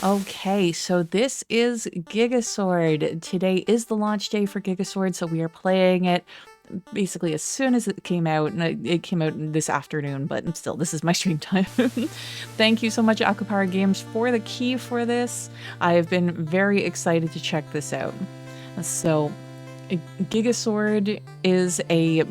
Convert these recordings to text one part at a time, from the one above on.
Okay, so this is GIGASWORD. Today is the launch day for GIGASWORD, so we are playing it basically as soon as it came out, and it came out this afternoon, but still, this is my stream time. Thank you so much, Akupara Games, for the key for this. I have been very excited to check this out. So, GIGASWORD is a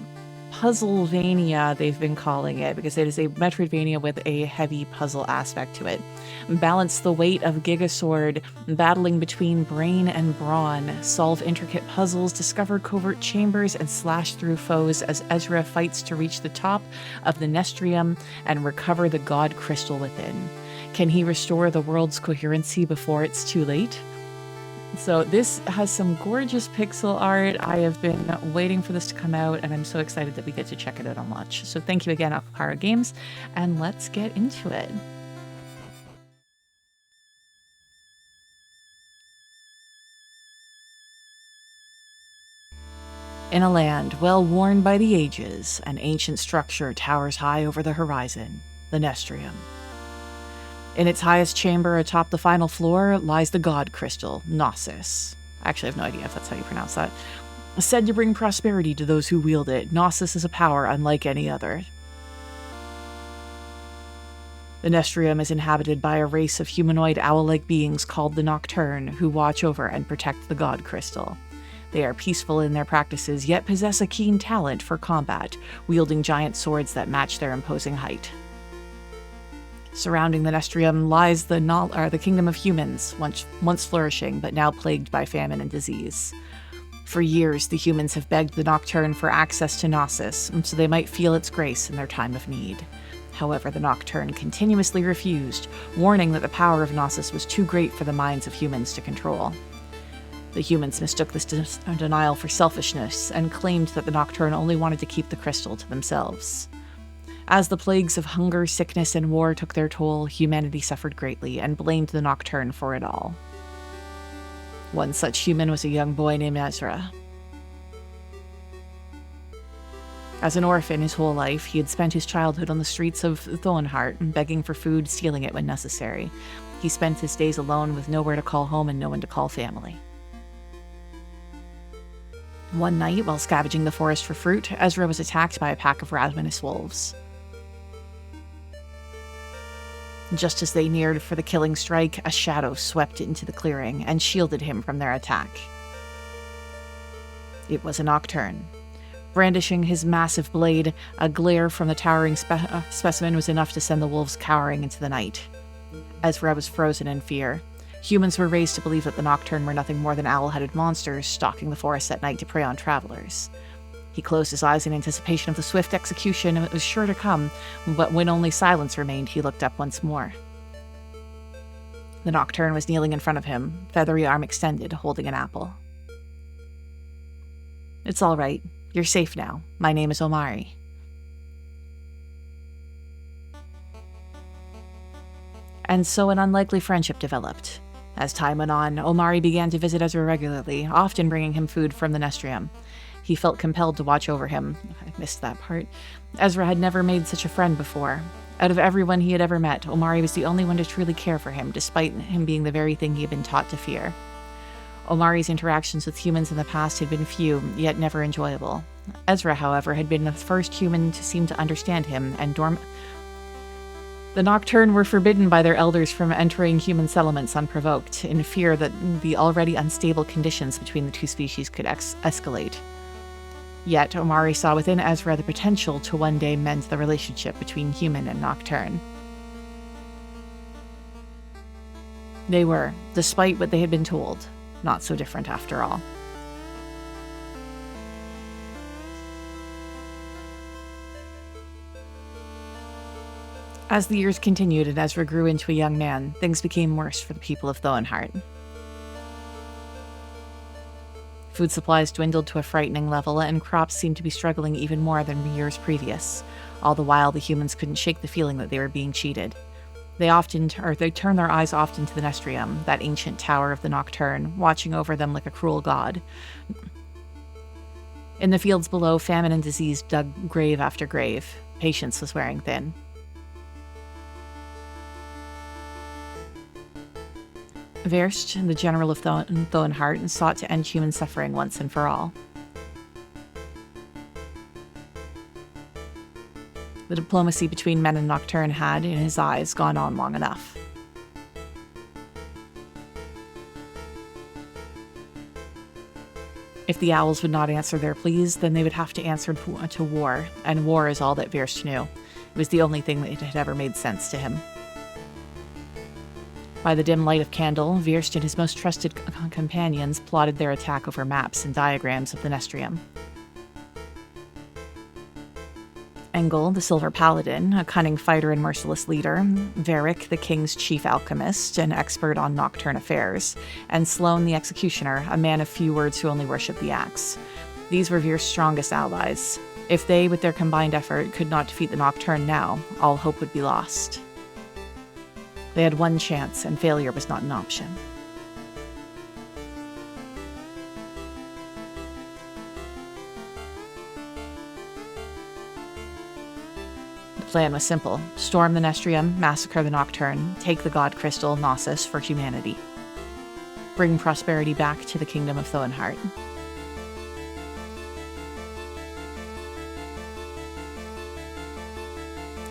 puzzlevania, they've been calling it, because it is a Metroidvania with a heavy puzzle aspect to it. Balance the weight of GIGASWORD, battling between brain and brawn, solve intricate puzzles, discover covert chambers, and slash through foes as Ezra fights to reach the top of the Nestrium and recover the god crystal within. Can he restore the world's coherency before it's too late? So this has some gorgeous pixel art. I have been waiting for this to come out, and I'm so excited that we get to check it out on launch. So thank you again, Akupara Games, and let's get into it. In a land well worn by the ages, an ancient structure towers high over the horizon, the Nestrium. In its highest chamber atop the final floor lies the god crystal, Gnosis. Actually, I have no idea if that's how you pronounce that. Said to bring prosperity to those who wield it, Gnosis is a power unlike any other. The Nestrium is inhabited by a race of humanoid owl-like beings called the Nocturne, who watch over and protect the god crystal. They are peaceful in their practices, yet possess a keen talent for combat, wielding giant swords that match their imposing height. Surrounding the Nestrium lies the kingdom of humans, once flourishing, but now plagued by famine and disease. For years, the humans have begged the Nocturne for access to Gnosis, so they might feel its grace in their time of need. However, the Nocturne continuously refused, warning that the power of Gnosis was too great for the minds of humans to control. The humans mistook this denial for selfishness and claimed that the Nocturne only wanted to keep the crystal to themselves. As the plagues of hunger, sickness, and war took their toll, humanity suffered greatly and blamed the Nocturne for it all. One such human was a young boy named Ezra. As an orphan his whole life, he had spent his childhood on the streets of Thornheart, begging for food, stealing it when necessary. He spent his days alone with nowhere to call home and no one to call family. One night, while scavenging the forest for fruit, Ezra was attacked by a pack of ravenous wolves. Just as they neared for the killing strike, a shadow swept into the clearing and shielded him from their attack. It was a Nocturne. Brandishing his massive blade, a glare from the towering specimen was enough to send the wolves cowering into the night. Ezra was frozen in fear. Humans were raised to believe that the Nocturne were nothing more than owl-headed monsters stalking the forest at night to prey on travelers. He closed his eyes in anticipation of the swift execution it was sure to come, but when only silence remained, he looked up once more. The Nocturne was kneeling in front of him, feathery arm extended, holding an apple. "It's all right. You're safe now. My name is Omari." And so an unlikely friendship developed. As time went on, Omari began to visit Ezra regularly, often bringing him food from the Nestrium. He felt compelled to watch over him. I missed that part. Ezra had never made such a friend before. Out of everyone he had ever met, Omari was the only one to truly care for him, despite him being the very thing he had been taught to fear. Omari's interactions with humans in the past had been few, yet never enjoyable. Ezra, however, had been the first human to seem to understand him, and the Nocturne were forbidden by their elders from entering human settlements unprovoked, in fear that the already unstable conditions between the two species could escalate. Yet, Omari saw within Ezra the potential to one day mend the relationship between human and Nocturne. They were, despite what they had been told, not so different after all. As the years continued and Ezra grew into a young man, things became worse for the people of Thornheart. Food supplies dwindled to a frightening level, and crops seemed to be struggling even more than years previous. All the while, the humans couldn't shake the feeling that they were being cheated. They turned their eyes often to the Nestrium, that ancient tower of the Nocturne, watching over them like a cruel god. In the fields below, famine and disease dug grave after grave. Patience was wearing thin. Verst, the general of Thoenhart, sought to end human suffering once and for all. The diplomacy between men and Nocturne had, in his eyes, gone on long enough. If the owls would not answer their pleas, then they would have to answer to war, and war is all that Verst knew. It was the only thing that had ever made sense to him. By the dim light of candle, Verst and his most trusted companions plotted their attack over maps and diagrams of the Nestrium. Engel, the Silver Paladin, a cunning fighter and merciless leader, Varric, the king's chief alchemist, an expert on Nocturne affairs, and Sloane, the executioner, a man of few words who only worshipped the axe. These were Vir's strongest allies. If they, with their combined effort, could not defeat the Nocturne now, all hope would be lost. They had one chance, and failure was not an option. The plan was simple. Storm the Nestrium, massacre the Nocturne, take the God Crystal, Gnosis, for humanity. Bring prosperity back to the kingdom of Thoenhart.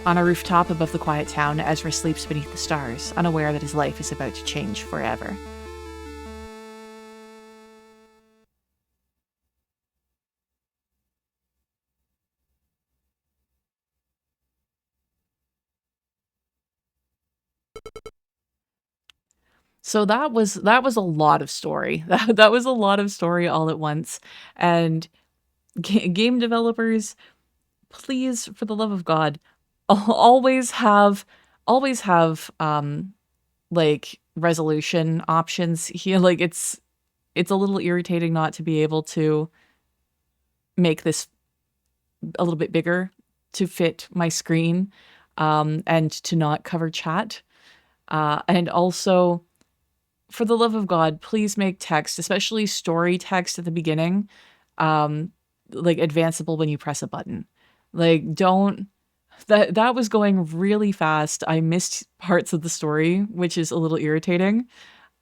On a rooftop above the quiet town, Ezra sleeps beneath the stars, unaware that his life is about to change forever. So that was a lot of story. That was a lot of story all at once. And game developers, please, for the love of God, always have like resolution options here. Like it's a little irritating not to be able to make this a little bit bigger to fit my screen, and to not cover chat. And also, for the love of God, please make text, especially story text at the beginning, like advanceable when you press a button. Like, don't... That was going really fast. I missed parts of the story, which is a little irritating.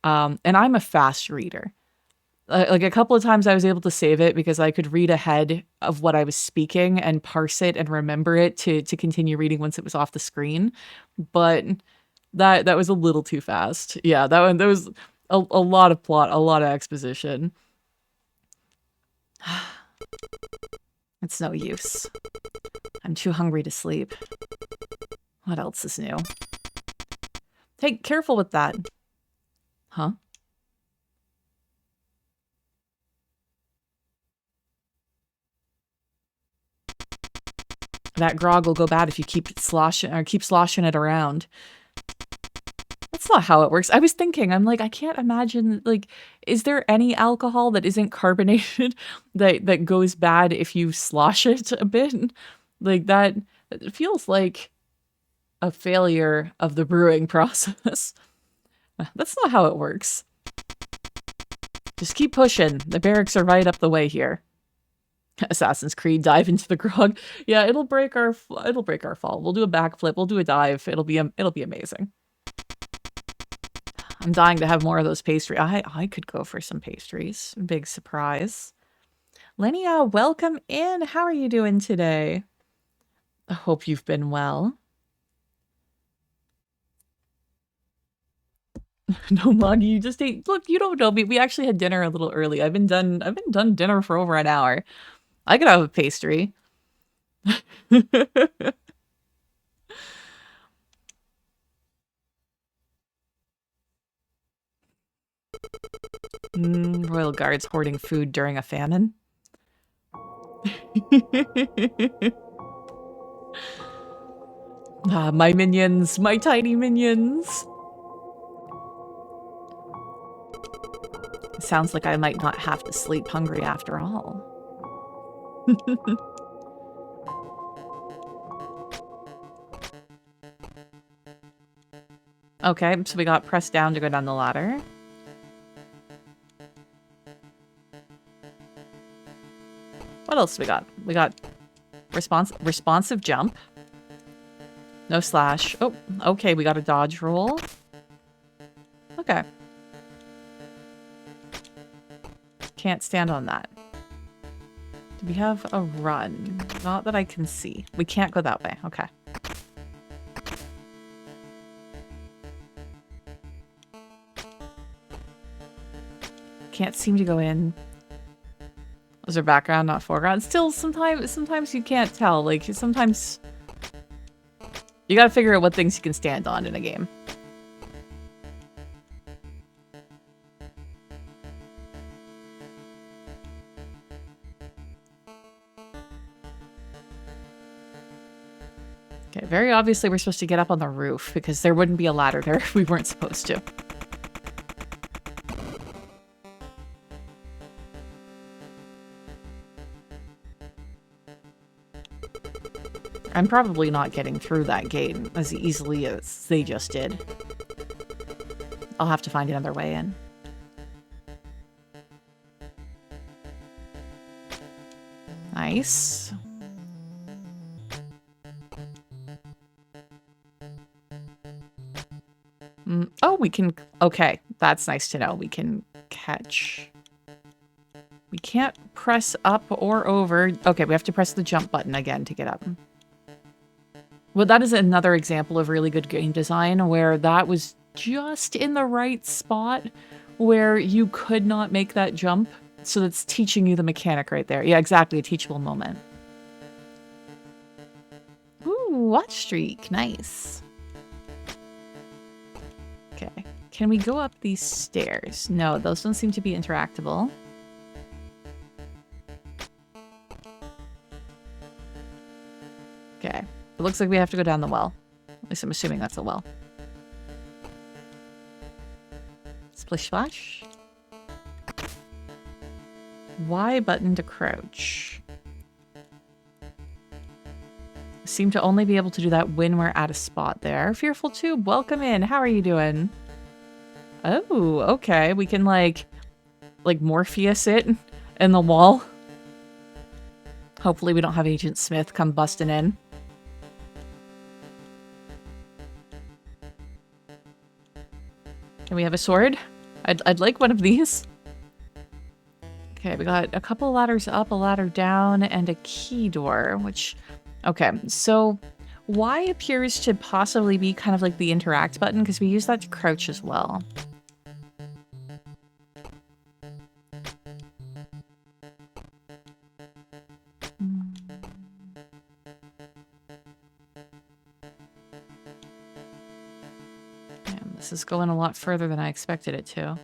And I'm a fast reader. Like a couple of times I was able to save it because I could read ahead of what I was speaking and parse it and remember it to continue reading once it was off the screen. But that was a little too fast. Yeah, there was a lot of plot, a lot of exposition. It's no use. I'm too hungry to sleep. What else is new? Hey, careful with that. Huh? That grog will go bad if you keep sloshing it around. That's not how it works. I was thinking, I'm like, I can't imagine, like, is there any alcohol that isn't carbonated that goes bad if you slosh it a bit? Like that, it feels like a failure of the brewing process. That's not how it works. Just keep pushing. The barracks are right up the way here. Assassin's Creed, dive into the grog. Yeah, it'll break our fall. We'll do a backflip. We'll do a dive. It'll be amazing. I'm dying to have more of those pastries. I could go for some pastries. Big surprise. Lenia, welcome in. How are you doing today? I hope you've been well. No, Moggy, you just ate. Look, you don't know me. We actually had dinner a little early. I've been done dinner for over an hour. I could have a pastry. Royal Guards hoarding food during a famine. My minions, my tiny minions. Sounds like I might not have to sleep hungry after all. Okay, so we got press down to go down the ladder. What else we got? We got responsive jump. No slash. Oh, okay, we got a dodge roll. Okay. Can't stand on that. Do we have a run? Not that I can see. We can't go that way. Okay. Can't seem to go in. Was there background, not foreground? Still, sometimes you can't tell. Like, sometimes you gotta figure out what things you can stand on in a game. Okay, very obviously we're supposed to get up on the roof because there wouldn't be a ladder there if we weren't supposed to. I'm probably not getting through that gate as easily as they just did. I'll have to find another way in. Nice. Oh, we can... Okay, that's nice to know. We can catch... We can't press up or over. Okay, we have to press the jump button again to get up. Well, that is another example of really good game design where that was just in the right spot where you could not make that jump. So that's teaching you the mechanic right there. Yeah, exactly. A teachable moment. Ooh, watch streak. Nice. Okay. Can we go up these stairs? No, those don't seem to be interactable. Okay. It looks like we have to go down the well. At least I'm assuming that's a well. Splish splash. Y button to crouch. Seem to only be able to do that when we're at a spot there. Fearful Tube, welcome in. How are you doing? Oh, okay. We can like Morpheus it in the wall. Hopefully we don't have Agent Smith come busting in. Can we have a sword? I'd like one of these. Okay, we got a couple ladders up, a ladder down, and a key door, which... Okay, so Y appears to possibly be kind of like the interact button, because we use that to crouch as well. Man, this is going a lot further than I expected it to.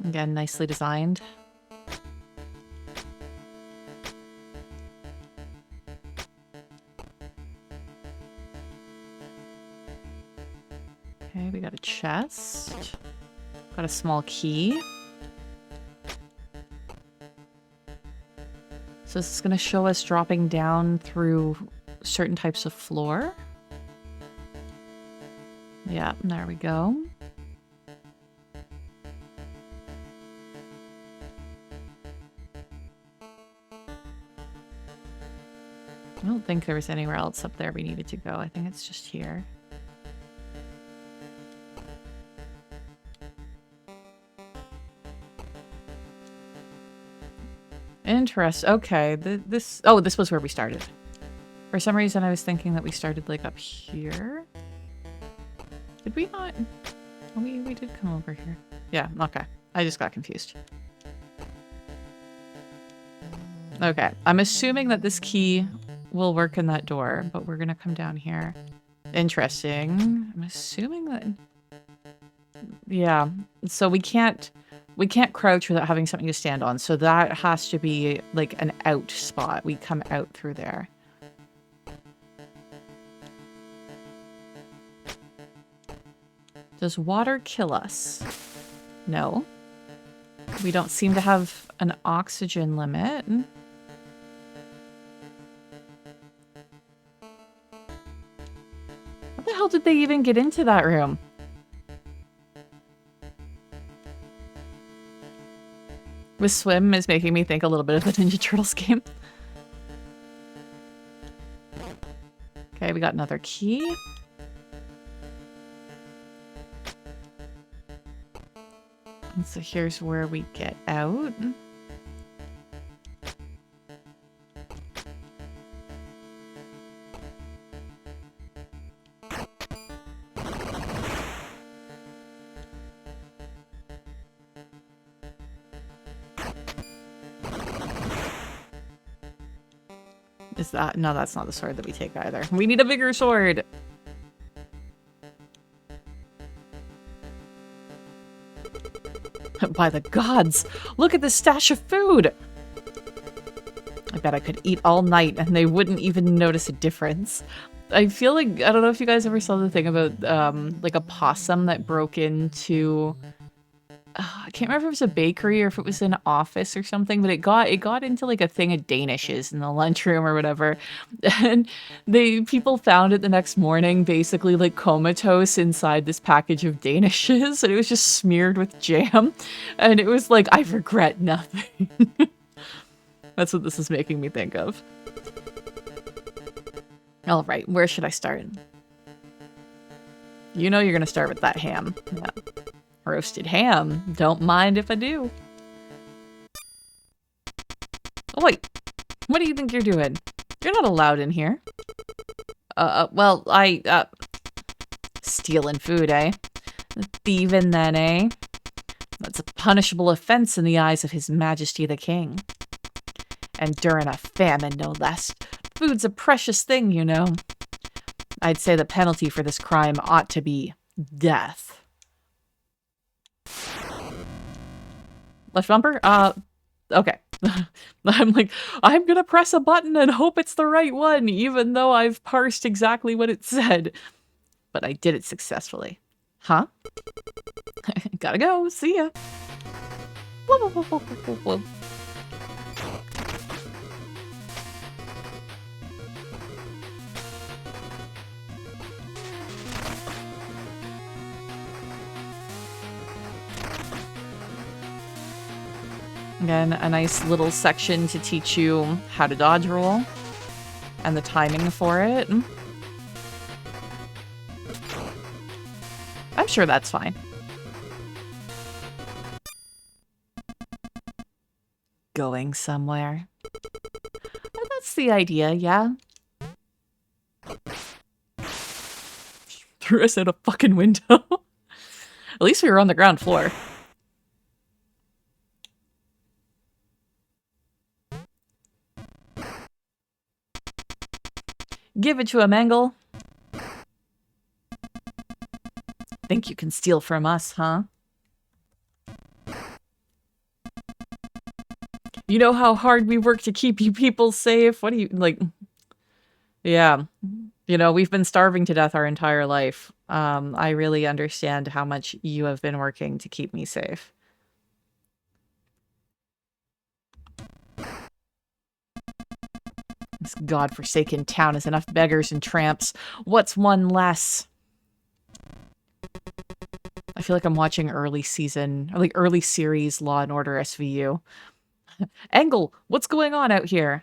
Again, nicely designed. Okay, we got a chest. Got a small key. So this is going to show us dropping down through certain types of floor. Yeah, there we go. I don't think there was anywhere else up there we needed to go. I think it's just here. Interesting. Okay, this was where we started. For some reason, I was thinking that we started like up here. Did we not? We did come over here. Yeah. Okay. I just got confused. Okay. I'm assuming that this key will work in that door, but we're gonna come down here. Interesting. I'm assuming that... Yeah. So we can't crouch without having something to stand on. So that has to be like an out spot. We come out through there. Does water kill us? No. We don't seem to have an oxygen limit. How the hell did they even get into that room? With swim is making me think a little bit of the Ninja Turtles game. Okay, we got another key. And so here's where we get out. Is that... No, that's not the sword that we take either. We need a bigger sword! By the gods! Look at this stash of food! I bet I could eat all night and they wouldn't even notice a difference. I feel like... I don't know if you guys ever saw the thing about, like a possum that broke into... I can't remember if it was a bakery or if it was an office or something, but it got into like a thing of Danishes in the lunchroom or whatever. And people found it the next morning, basically like comatose inside this package of Danishes, and it was just smeared with jam. And it was like, I regret nothing. That's what this is making me think of. All right, where should I start? You know you're gonna start with that ham. Yeah. Roasted ham. Don't mind if I do. Oh, wait. What do you think you're doing? You're not allowed in here. Well, stealing food, eh? Thieving then, eh? That's a punishable offense in the eyes of His Majesty the King. And during a famine, no less. Food's a precious thing, you know. I'd say the penalty for this crime ought to be death. Left bumper? Okay. I'm like, I'm gonna press a button and hope it's the right one, even though I've parsed exactly what it said. But I did it successfully. Huh? Gotta go. See ya. Whoa, whoa, whoa, whoa, whoa. Again, a nice little section to teach you how to dodge roll and the timing for it. I'm sure that's fine. Going somewhere. Well, that's the idea, yeah. Threw us out a fucking window. At least we were on the ground floor. Give it to him, Engel. Think you can steal from us, huh? You know how hard we work to keep you people safe? What do you, like... Yeah. You know, we've been starving to death our entire life. I really understand how much you have been working to keep me safe. This godforsaken town has enough beggars and tramps. What's one less? I feel like I'm watching early season, or like early series Law and Order SVU. Engel, what's going on out here?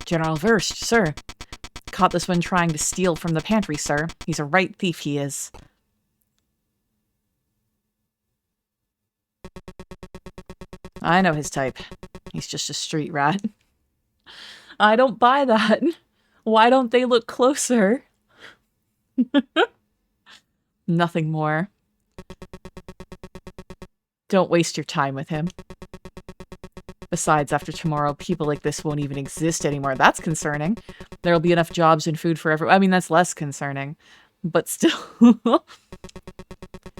General Verst, sir. Caught this one trying to steal from the pantry, sir. He's a right thief, he is. I know his type. He's just a street rat. I don't buy that. Why don't they look closer? Nothing more. Don't waste your time with him. Besides, after tomorrow, people like this won't even exist anymore. That's concerning. There'll be enough jobs and food for everyone. I mean, that's less concerning. But still.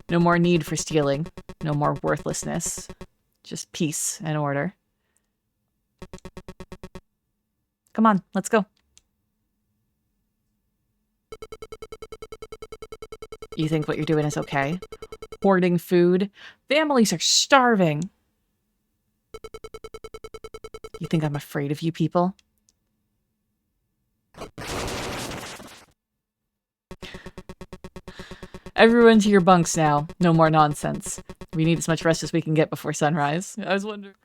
No more need for stealing. No more worthlessness. Just peace and order. Come on, let's go. You think what you're doing is okay? Hoarding food? Families are starving. You think I'm afraid of you people? Everyone to your bunks now. No more nonsense. We need as much rest as we can get before sunrise. I was wondering.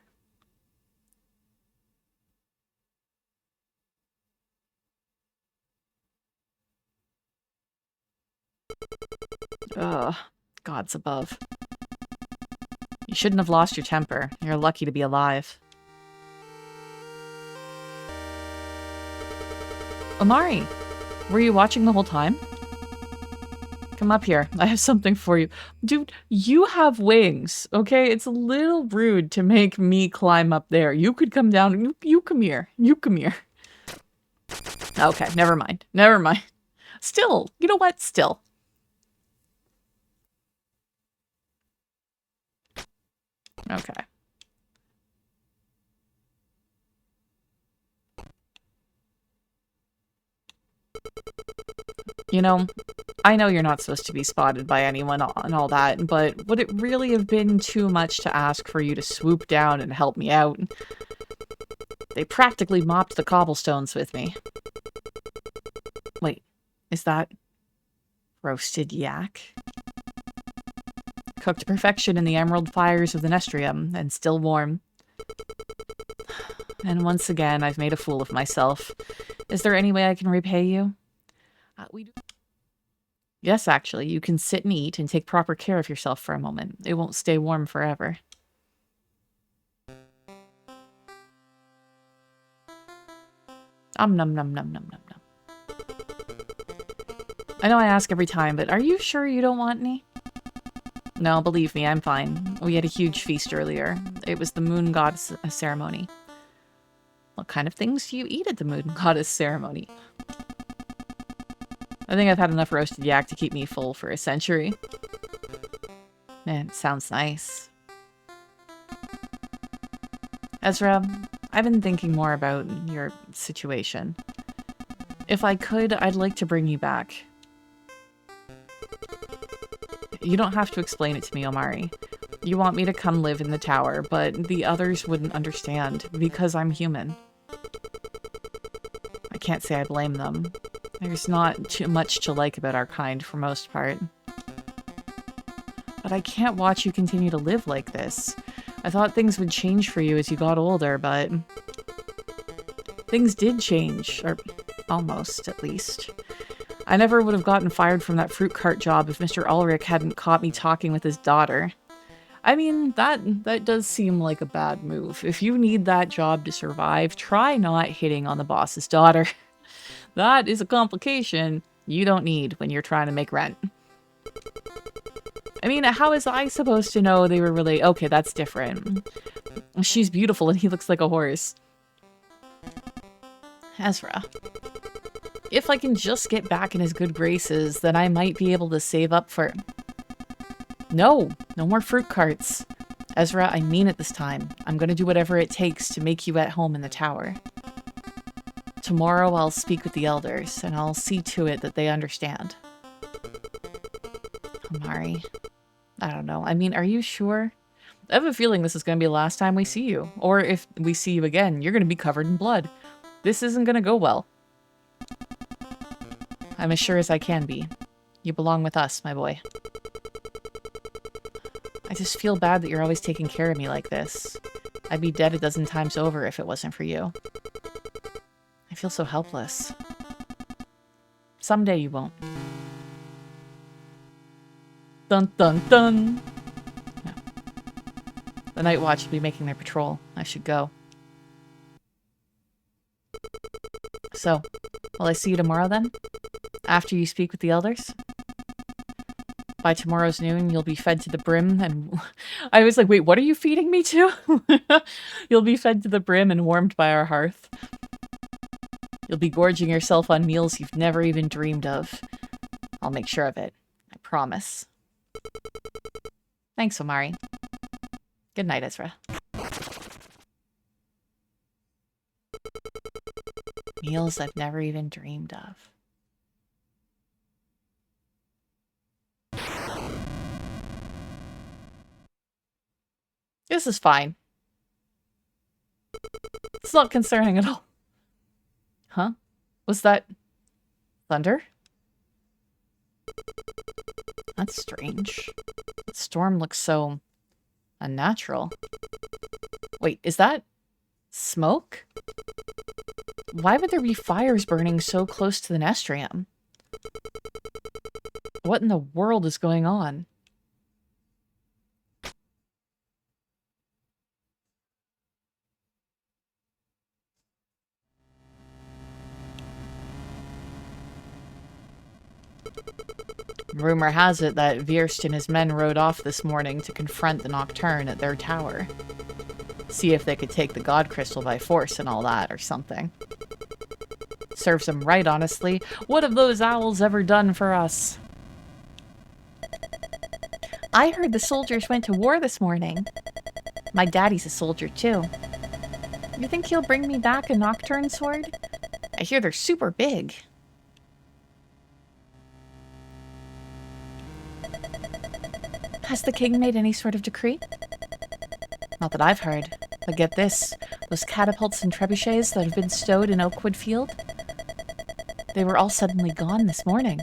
Ugh. Gods above. You shouldn't have lost your temper. You're lucky to be alive. Omari, were you watching the whole time? Come up here. I have something for you. Dude, you have wings, okay? It's a little rude to make me climb up there. You could come down. You come here. You come here. Okay, never mind. Never mind. Still, you know what? Still. Okay. You know, I know you're not supposed to be spotted by anyone and all that, but would it really have been too much to ask for you to swoop down and help me out? They practically mopped the cobblestones with me. Wait, is that roasted yak? Cooked to perfection in the emerald fires of the Nestrium, and still warm. And once again, I've made a fool of myself. Is there any way I can repay you? Yes, actually, you can sit and eat and take proper care of yourself for a moment. It won't stay warm forever. Num num num num num num. I know I ask every time, but are you sure you don't want any? No, believe me, I'm fine. We had a huge feast earlier. It was the moon goddess ceremony. What kind of things do you eat at the moon goddess ceremony? I think I've had enough roasted yak to keep me full for a century. Man, it sounds nice. Ezra, I've been thinking more about your situation. If I could, I'd like to bring you back. You don't have to explain it to me, Omari. You want me to come live in the tower, but the others wouldn't understand, because I'm human. I can't say I blame them. There's not too much to like about our kind for most part. But I can't watch you continue to live like this. I thought things would change for you as you got older, but... things did change, or almost, at least. I never would have gotten fired from that fruit cart job if Mr. Ulrich hadn't caught me talking with his daughter. I mean, that does seem like a bad move. If you need that job to survive, try not hitting on the boss's daughter. That is a complication you don't need when you're trying to make rent. I mean, how was I supposed to know they were really... Okay, that's different. She's beautiful and he looks like a horse. Ezra. If I can just get back in his good graces, then I might be able to save up for... No! No more fruit carts. Ezra, I mean it this time. I'm gonna do whatever it takes to make you at home in the tower. Tomorrow I'll speak with the elders, and I'll see to it that they understand. Omari. I don't know. I mean, are you sure? I have a feeling this is going to be the last time we see you. Or if we see you again, you're going to be covered in blood. This isn't going to go well. I'm as sure as I can be. You belong with us, my boy. I just feel bad that you're always taking care of me like this. I'd be dead a dozen times over if it wasn't for you. I feel so helpless. Someday you won't. Dun dun dun! No. The Night Watch will be making their patrol. I should go. So, will I see you tomorrow then? After you speak with the elders? By tomorrow's noon, you'll be fed to the brim and... I was like, wait, what are you feeding me to? You'll be fed to the brim and warmed by our hearth. You'll be gorging yourself on meals you've never even dreamed of. I'll make sure of it. I promise. Thanks, Omari. Good night, Ezra. Meals I've never even dreamed of. This is fine. It's not concerning at all. Huh? Was that thunder? That's strange. The storm looks so unnatural. Wait, is that smoke? Why would there be fires burning so close to the Nestrium? What in the world is going on? Rumor has it that Wierst and his men rode off this morning to confront the Nocturne at their tower. See if they could take the God Crystal by force and all that, or something. Serves them right, honestly. What have those owls ever done for us? I heard the soldiers went to war this morning. My daddy's a soldier, too. You think he'll bring me back a Nocturne sword? I hear they're super big. Has the king made any sort of decree? Not that I've heard. But get this. Those catapults and trebuchets that have been stowed in Oakwood Field? They were all suddenly gone this morning.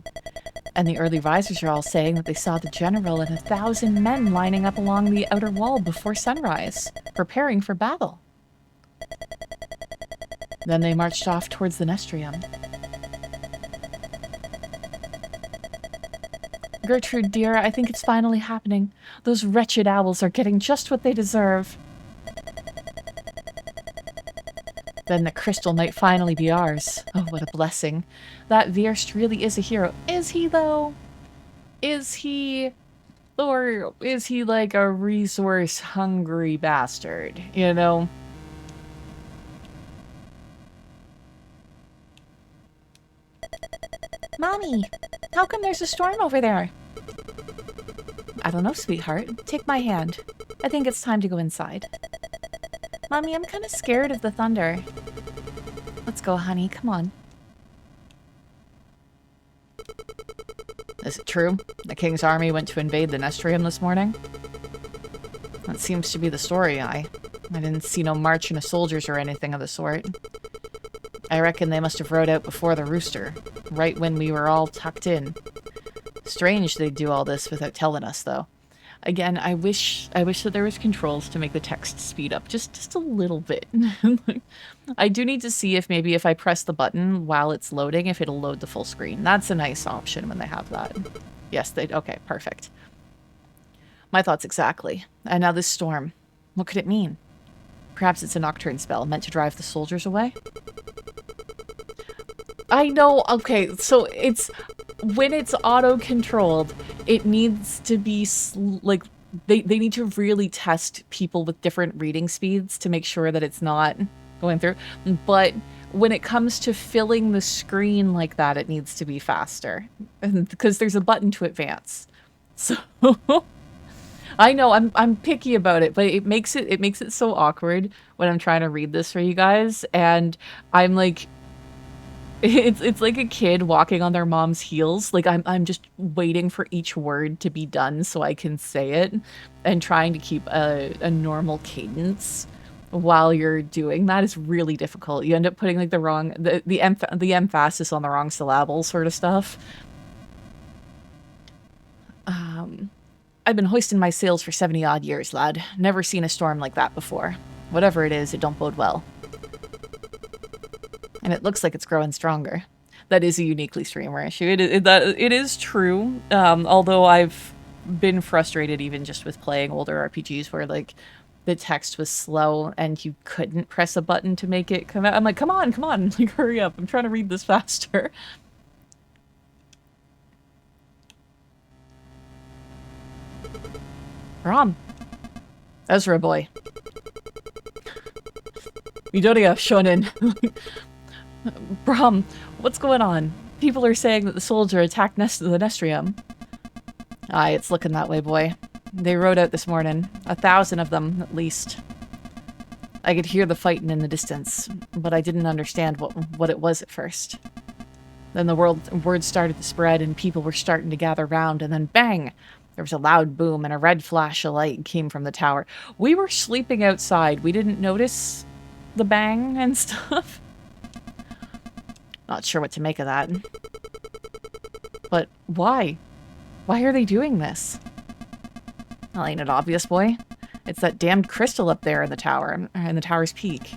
And the early risers are all saying that they saw the general and 1,000 men lining up along the outer wall before sunrise, preparing for battle. Then they marched off towards the Nestrium. Gertrude, dear, I think it's finally happening. Those wretched owls are getting just what they deserve. Then the crystal might finally be ours. Oh, what a blessing. That Wierst really is a hero. Is he, though? Is he? Or is he like a resource-hungry bastard, you know? Mommy, how come there's a storm over there? I don't know, sweetheart. Take my hand. I think it's time to go inside. Mommy, I'm kind of scared of the thunder. Let's go, honey. Come on. Is it true? The king's army went to invade the Nestrium this morning? That seems to be the story. I didn't see no marching of soldiers or anything of the sort. I reckon they must have rode out before the rooster, right when we were all tucked in. Strange they'd do all this without telling us, though. Again, I wish that there was controls to make the text speed up just a little bit. I do need to see if maybe if I press the button while it's loading, if it'll load the full screen. That's a nice option when they have that. Yes, okay, perfect. My thoughts exactly. And now this storm. What could it mean? Perhaps it's a nocturne spell meant to drive the soldiers away? I know, okay, so it's, when it's auto-controlled, it needs to be, like, they need to really test people with different reading speeds to make sure that it's not going through. But when it comes to filling the screen like that, it needs to be faster. Because there's a button to advance. So, I know, I'm picky about it, but it makes it so awkward when I'm trying to read this for you guys, and I'm like, it's like a kid walking on their mom's heels. Like I'm just waiting for each word to be done so I can say it, and trying to keep a normal cadence while you're doing that is really difficult. You end up putting like the emphasis on the wrong syllable sort of stuff. I've been hoisting my sails for 70-odd years, lad. Never seen a storm like that before. Whatever it is, it don't bode well. And it looks like it's growing stronger. That is a uniquely streamer issue. It is true. Although I've been frustrated even just with playing older RPGs where like the text was slow and you couldn't press a button to make it come out. I'm like, come on, like hurry up. I'm trying to read this faster. Rom. Ezra boy. Midoriya shonen. Brahm, what's going on? People are saying that the soldier attacked the Nestrium. Aye, it's looking that way, boy. They rode out this morning. 1,000 of them, at least. I could hear the fighting in the distance, but I didn't understand what it was at first. Then the word started to spread and people were starting to gather round, and then bang! There was a loud boom and a red flash of light came from the tower. We were sleeping outside. We didn't notice the bang and stuff. Not sure what to make of that. But why? Why are they doing this? Well, ain't it obvious, boy? It's that damned crystal up there in the tower, in the tower's peak.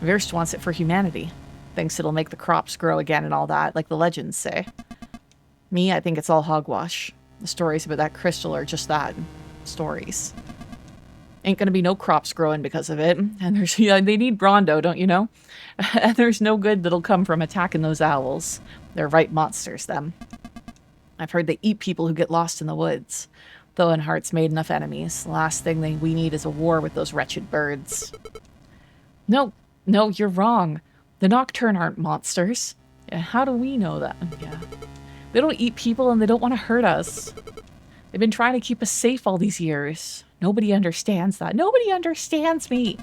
Virst wants it for humanity. Thinks it'll make the crops grow again and all that, like the legends say. Me, I think it's all hogwash. The stories about that crystal are just that. Stories. Ain't gonna be no crops growing because of it. And there's, yeah, they need Brondo, don't you know? And there's no good that'll come from attacking those owls. They're right monsters, them. I've heard they eat people who get lost in the woods. Thoenheart's made enough enemies. The last thing we need is a war with those wretched birds. No, you're wrong. The Nocturne aren't monsters. Yeah, how do we know that? Yeah. They don't eat people and they don't want to hurt us. They've been trying to keep us safe all these years. Nobody understands that. Nobody understands me.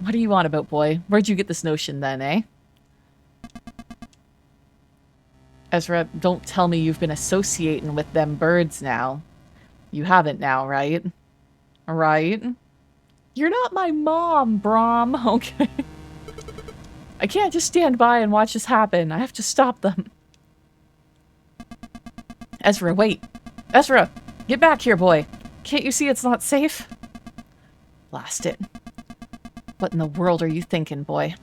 What are you on about, boy? Where'd you get this notion then, eh? Ezra, don't tell me you've been associating with them birds now. You haven't now, right? Right? You're not my mom, Brawn. Okay. I can't just stand by and watch this happen. I have to stop them. Ezra, wait. Ezra, get back here, boy. Can't you see it's not safe? Blast it. What in the world are you thinking, boy?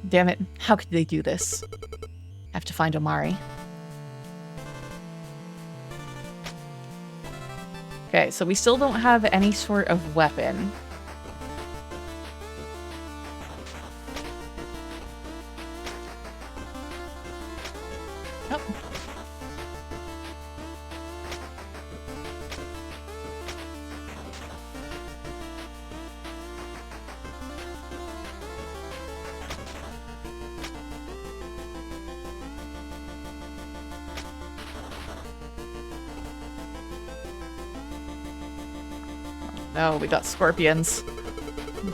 Damn it. How could they do this? I have to find Omari. Okay, so we still don't have any sort of weapon. Oh. No, we got scorpions.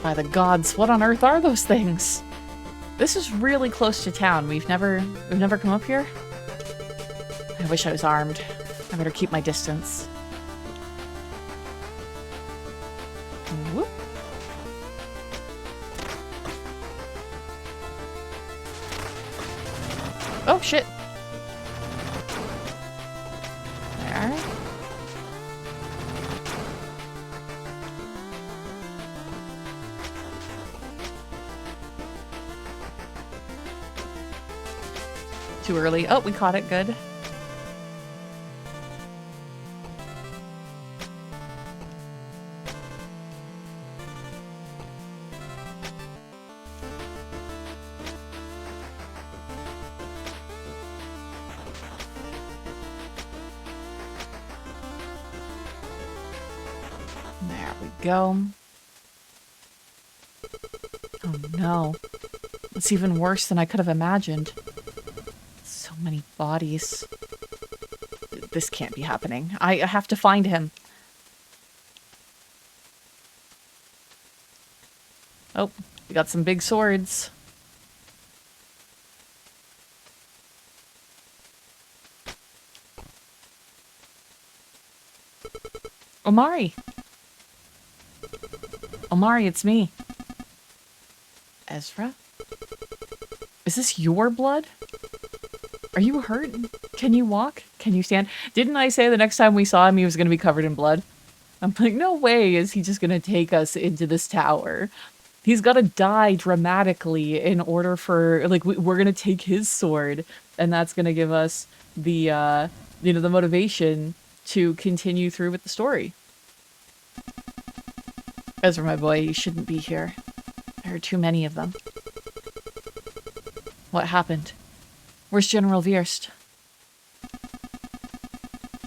By the gods, what on earth are those things? This is really close to town. We've never come up here. I wish I was armed. I better keep my distance. Whoop. Oh shit. There. Too early. Oh, we caught it. Good. There we go. Oh no. It's even worse than I could have imagined. So many bodies. This can't be happening. I have to find him. Oh, we got some big swords. Omari! Omari, it's me. Ezra? Is this your blood? Are you hurt? Can you walk? Can you stand? Didn't I say the next time we saw him he was going to be covered in blood? I'm like, no way is he just going to take us into this tower. He's got to die dramatically in order for, like, we're going to take his sword. And that's going to give us the, you know, the motivation to continue through with the story. Ezra, my boy, you shouldn't be here. There are too many of them. What happened? Where's General Virst?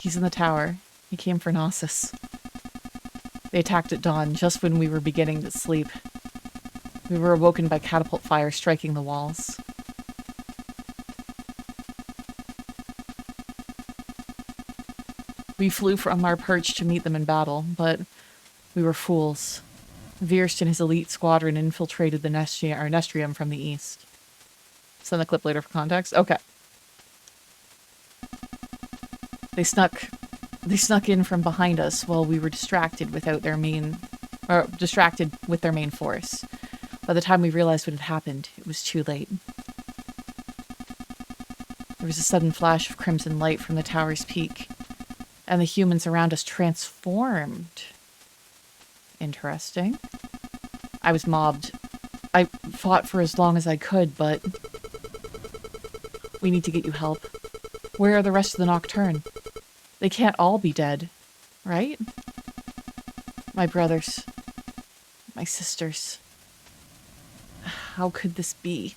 He's in the tower. He came for Gnosis. They attacked at dawn, just when we were beginning to sleep. We were awoken by catapult fire striking the walls. We flew from our perch to meet them in battle, but we were fools. Virst and his elite squadron infiltrated the Nestrium from the east. Send the clip later for context. Okay. They snuck They snuck in from behind us while we were distracted with their main force. By the time we realized what had happened, it was too late. There was a sudden flash of crimson light from the tower's peak, and the humans around us transformed. Interesting. I was mobbed. I fought for as long as I could, but... We need to get you help. Where are the rest of the Nocturne? They can't all be dead, right? My brothers. My sisters. How could this be?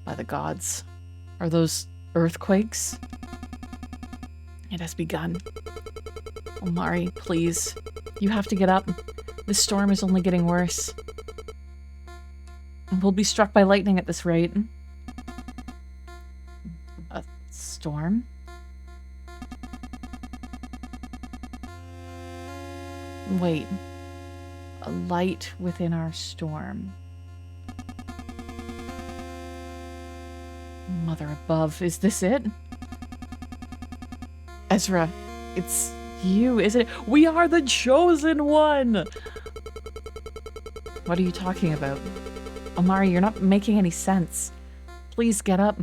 By the gods. Are those earthquakes? It has begun. Omari, please. You have to get up. This storm is only getting worse. We'll be struck by lightning at this rate. A storm? Wait. A light within our storm. Mother above, is this it? Ezra, it's you, isn't it? We are the chosen one! What are you talking about? Omari, you're not making any sense. Please get up.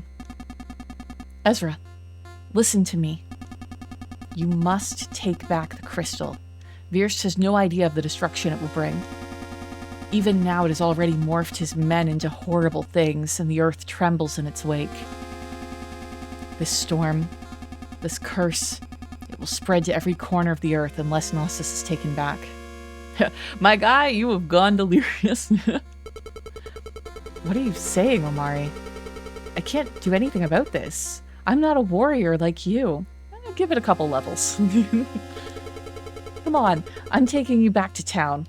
Ezra, listen to me. You must take back the crystal. Virst has no idea of the destruction it will bring. Even now it has already morphed his men into horrible things, and the earth trembles in its wake. This storm, this curse, it will spread to every corner of the earth unless Gnosis is taken back. My guy, you have gone delirious. What are you saying, Omari? I can't do anything about this. I'm not a warrior like you. Give it a couple levels. Come on, I'm taking you back to town.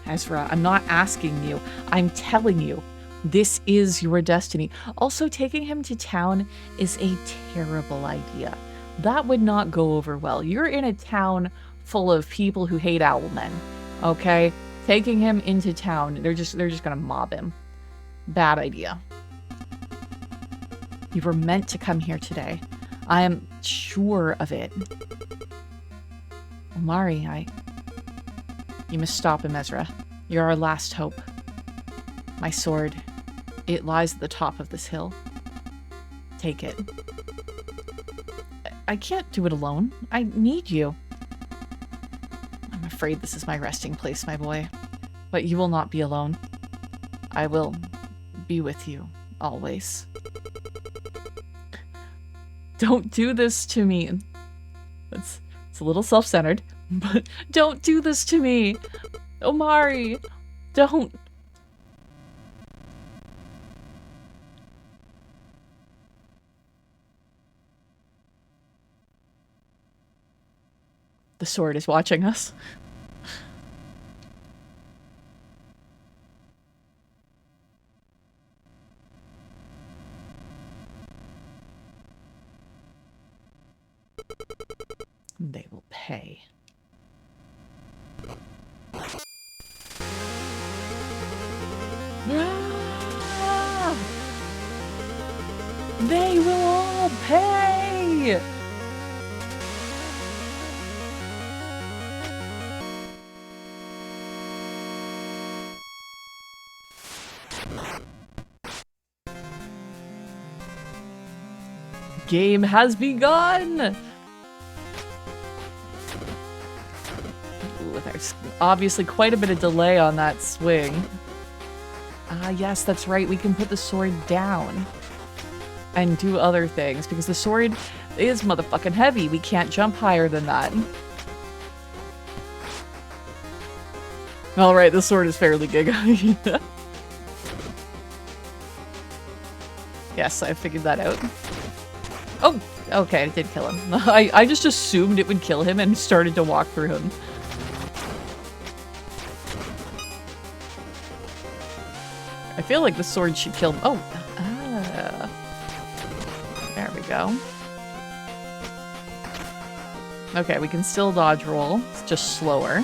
Ezra, I'm not asking you. I'm telling you. This is your destiny. Also, taking him to town is a terrible idea. That would not go over well. You're in a town full of people who hate owlmen, okay? Taking him into town, they're just gonna mob him. Bad idea. You were meant to come here today. I am sure of it. Omari, You must stop him, Ezra. You're our last hope. My sword. It lies at the top of this hill. Take it. I can't do it alone. I need you. I'm afraid this is my resting place, my boy. But you will not be alone. I will be with you, always. Don't do this to me. It's a little self-centered, but don't do this to me. Omari, don't. The sword is watching us. They will pay. Ah! They will all pay! Game has begun! Ooh, there's obviously quite a bit of delay on that swing. Ah, yes, that's right. We can put the sword down and do other things because the sword is motherfucking heavy. We can't jump higher than that. Alright, the sword is fairly giga. Yes, I figured that out. Oh, okay, it did kill him. I just assumed it would kill him and started to walk through him. I feel like the sword should kill him. Oh, there we go. Okay, we can still dodge roll. It's just slower.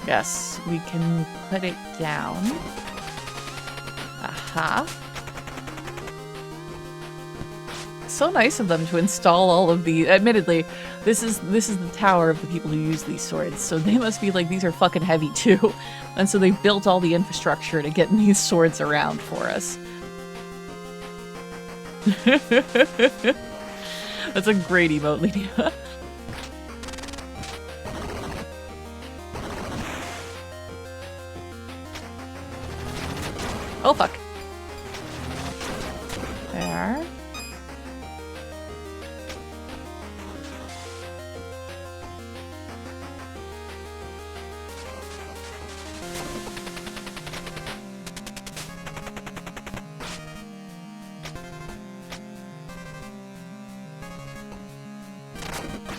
Yes, we can put it down. Aha. So nice of them to install all of the. Admittedly, this is the tower of the people who use these swords, so they must be like, these are fucking heavy too. And so they built all the infrastructure to get these swords around for us. That's a great emote, Lydia. Oh, fuck. There.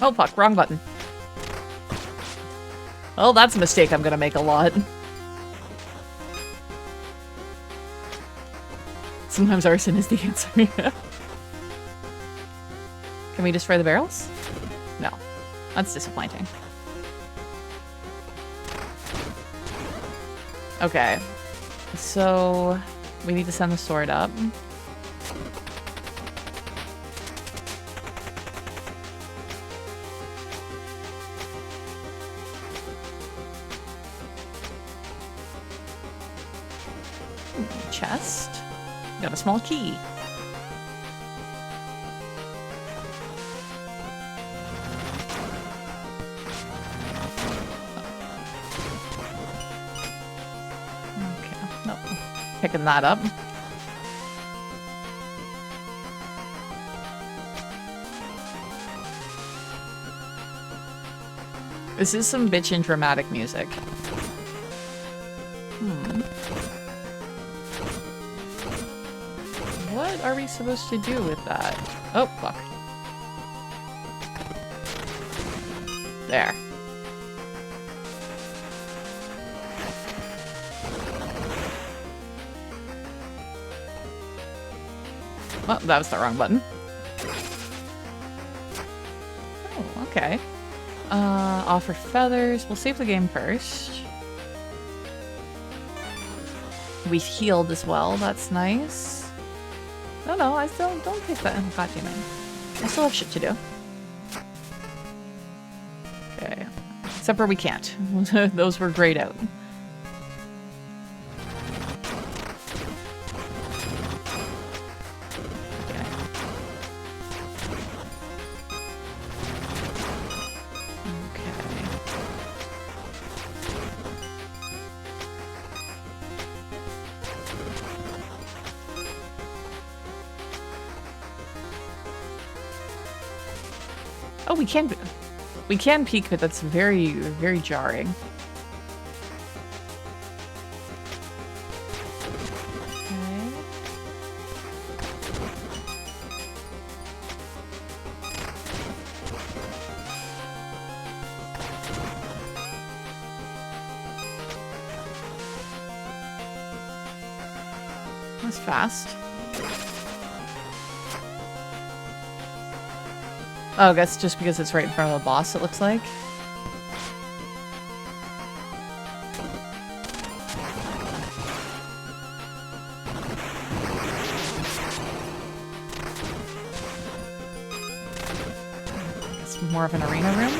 Oh, fuck. Wrong button. Well, that's a mistake I'm gonna make a lot. Sometimes arson is the answer. Can we destroy the barrels? No. That's disappointing. Okay. So, we need to send the sword up. Chest. Got a small key. Okay, no. Picking that up. This is some bitchin' dramatic music. What are we supposed to do with that? Oh, fuck. There. Well, that was the wrong button. Oh, okay. Offer feathers. We'll save the game first. We've healed as well. That's nice. No, I still don't take that. Oh, God damn it. I still have shit to do. Okay. Except for we can't. Those were grayed out. Oh, we can peek, but that's very, very jarring. Okay. That's fast. Oh, I guess just because it's right in front of the boss, it looks like. It's more of an arena room.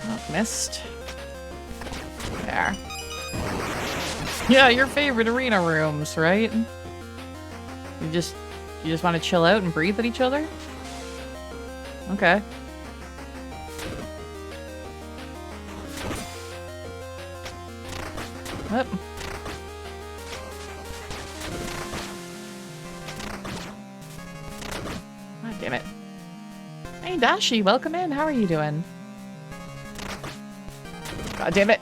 Oh, missed. There. Yeah, your favorite arena rooms, right? You just want to chill out and breathe at each other? Okay. Yep. God damn it. Hey, Dashi, welcome in. How are you doing? God damn it.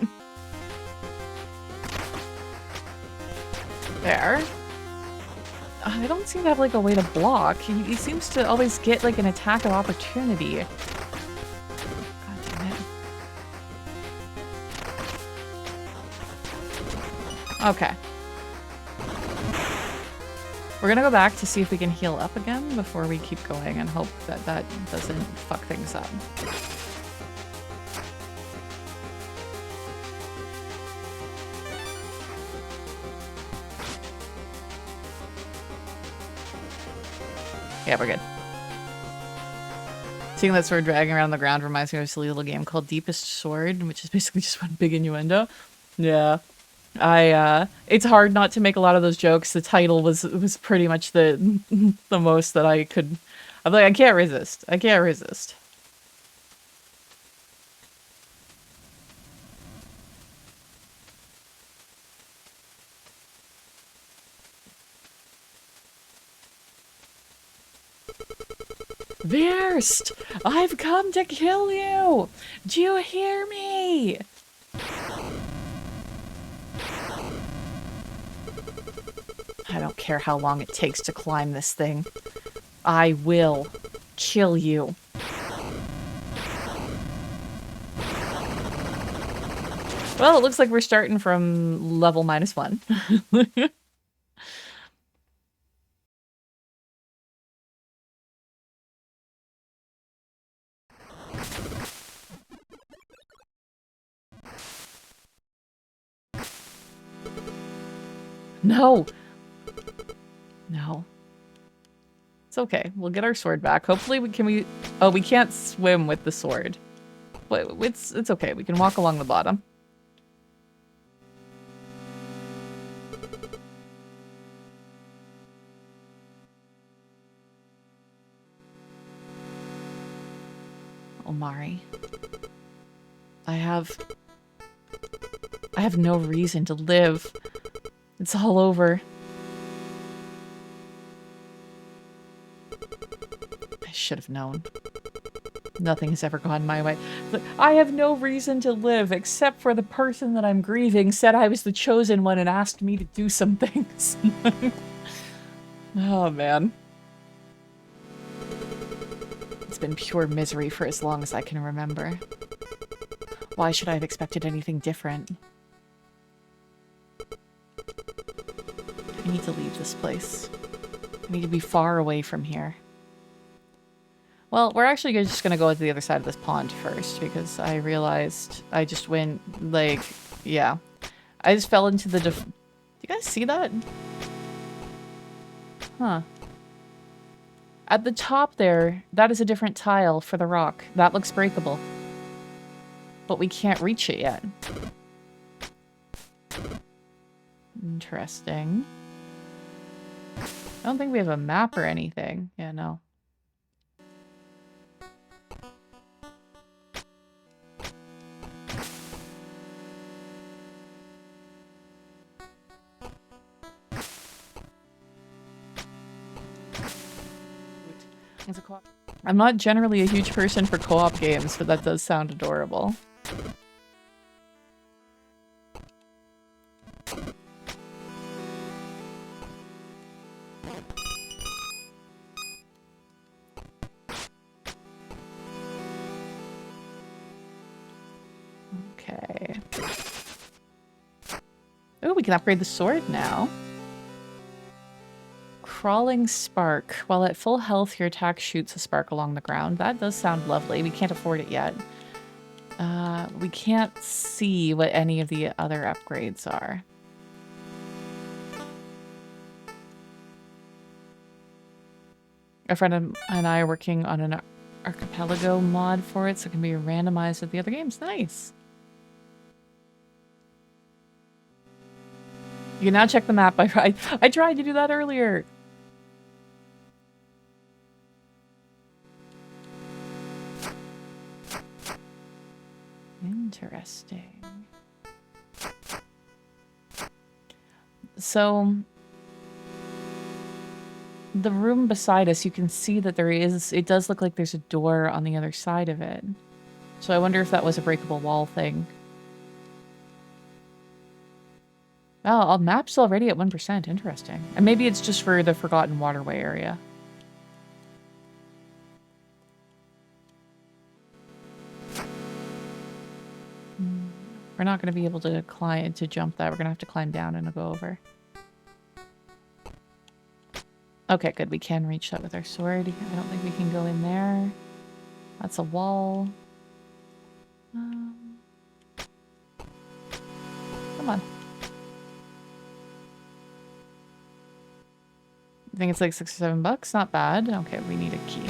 There. I don't seem to have, like, a way to block. He seems to always get, like, an attack of opportunity. God damn it. Okay. We're gonna go back to see if we can heal up again before we keep going and hope that that doesn't fuck things up. Yeah, we're good. Seeing that sword dragging around the ground reminds me of a silly little game called Deepest Sword, which is basically just one big innuendo. Yeah. It's hard not to make a lot of those jokes. The title was pretty much the the most that I could. I'm like, I can't resist. I can't resist. Verst! I've come to kill you! Do you hear me? I don't care how long it takes to climb this thing. I will kill you. Well, it looks like we're starting from level -1. No! No. It's okay. We'll get our sword back. Hopefully we oh, we can't swim with the sword. But it's okay. We can walk along the bottom. Omari. I have no reason to live. It's all over. I should have known. Nothing has ever gone my way. But I have no reason to live except for the person that I'm grieving said I was the chosen one and asked me to do some things. Oh, man. It's been pure misery for as long as I can remember. Why should I have expected anything different? I need to leave this place. I need to be far away from here. Well, we're actually just gonna go to the other side of this pond first, because I realized I just went, like, yeah. I just fell into the do you guys see that? Huh. At the top there, that is a different tile for the rock. That looks breakable. But we can't reach it yet. Interesting. I don't think we have a map or anything. Yeah, no. I'm not generally a huge person for co-op games, but that does sound adorable. Okay. Oh, we can upgrade the sword now. Crawling spark. While at full health, your attack shoots a spark along the ground. That does sound lovely. We can't afford it yet. We can't see what any of the other upgrades are. A friend and I are working on an archipelago mod for it, so it can be randomized with the other games. Nice. You can now check the map. I tried to do that earlier. Interesting. So, the room beside us, you can see that it does look like there's a door on the other side of it. So I wonder if that was a breakable wall thing. Oh, map's already at 1%. Interesting. And maybe it's just for the Forgotten Waterway area. We're not going to be able to jump that. We're going to have to climb down and go over. Okay, good. We can reach that with our sword. I don't think we can go in there. That's a wall. Come on. I think it's like $6 or $7. Not bad. Okay, we need a key.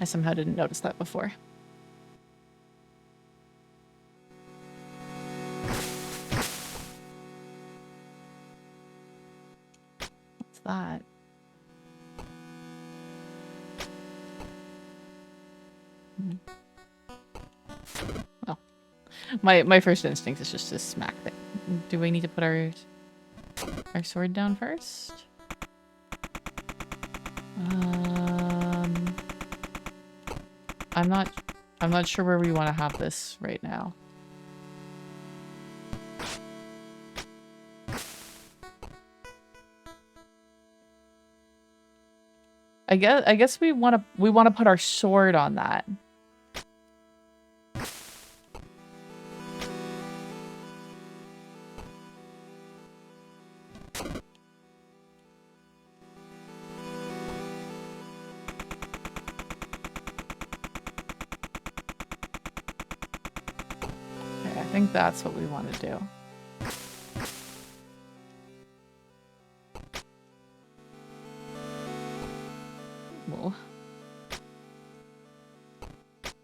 I somehow didn't notice that before. What's that? Oh. My first instinct is just to smack it. Do we need to put our sword down first? I'm not sure where we want to have this right now. I guess we want to put our sword on that. Okay, I think that's what we want to do. Whoa.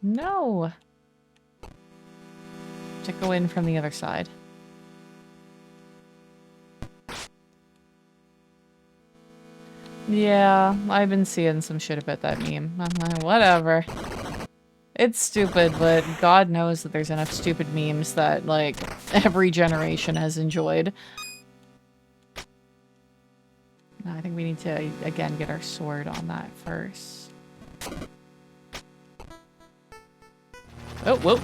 No! To go in from the other side. Yeah, I've been seeing some shit about that meme. I'm like, whatever. It's stupid, but God knows that there's enough stupid memes that, like, every generation has enjoyed. I think we need to, again, get our sword on that first. Oh, whoa.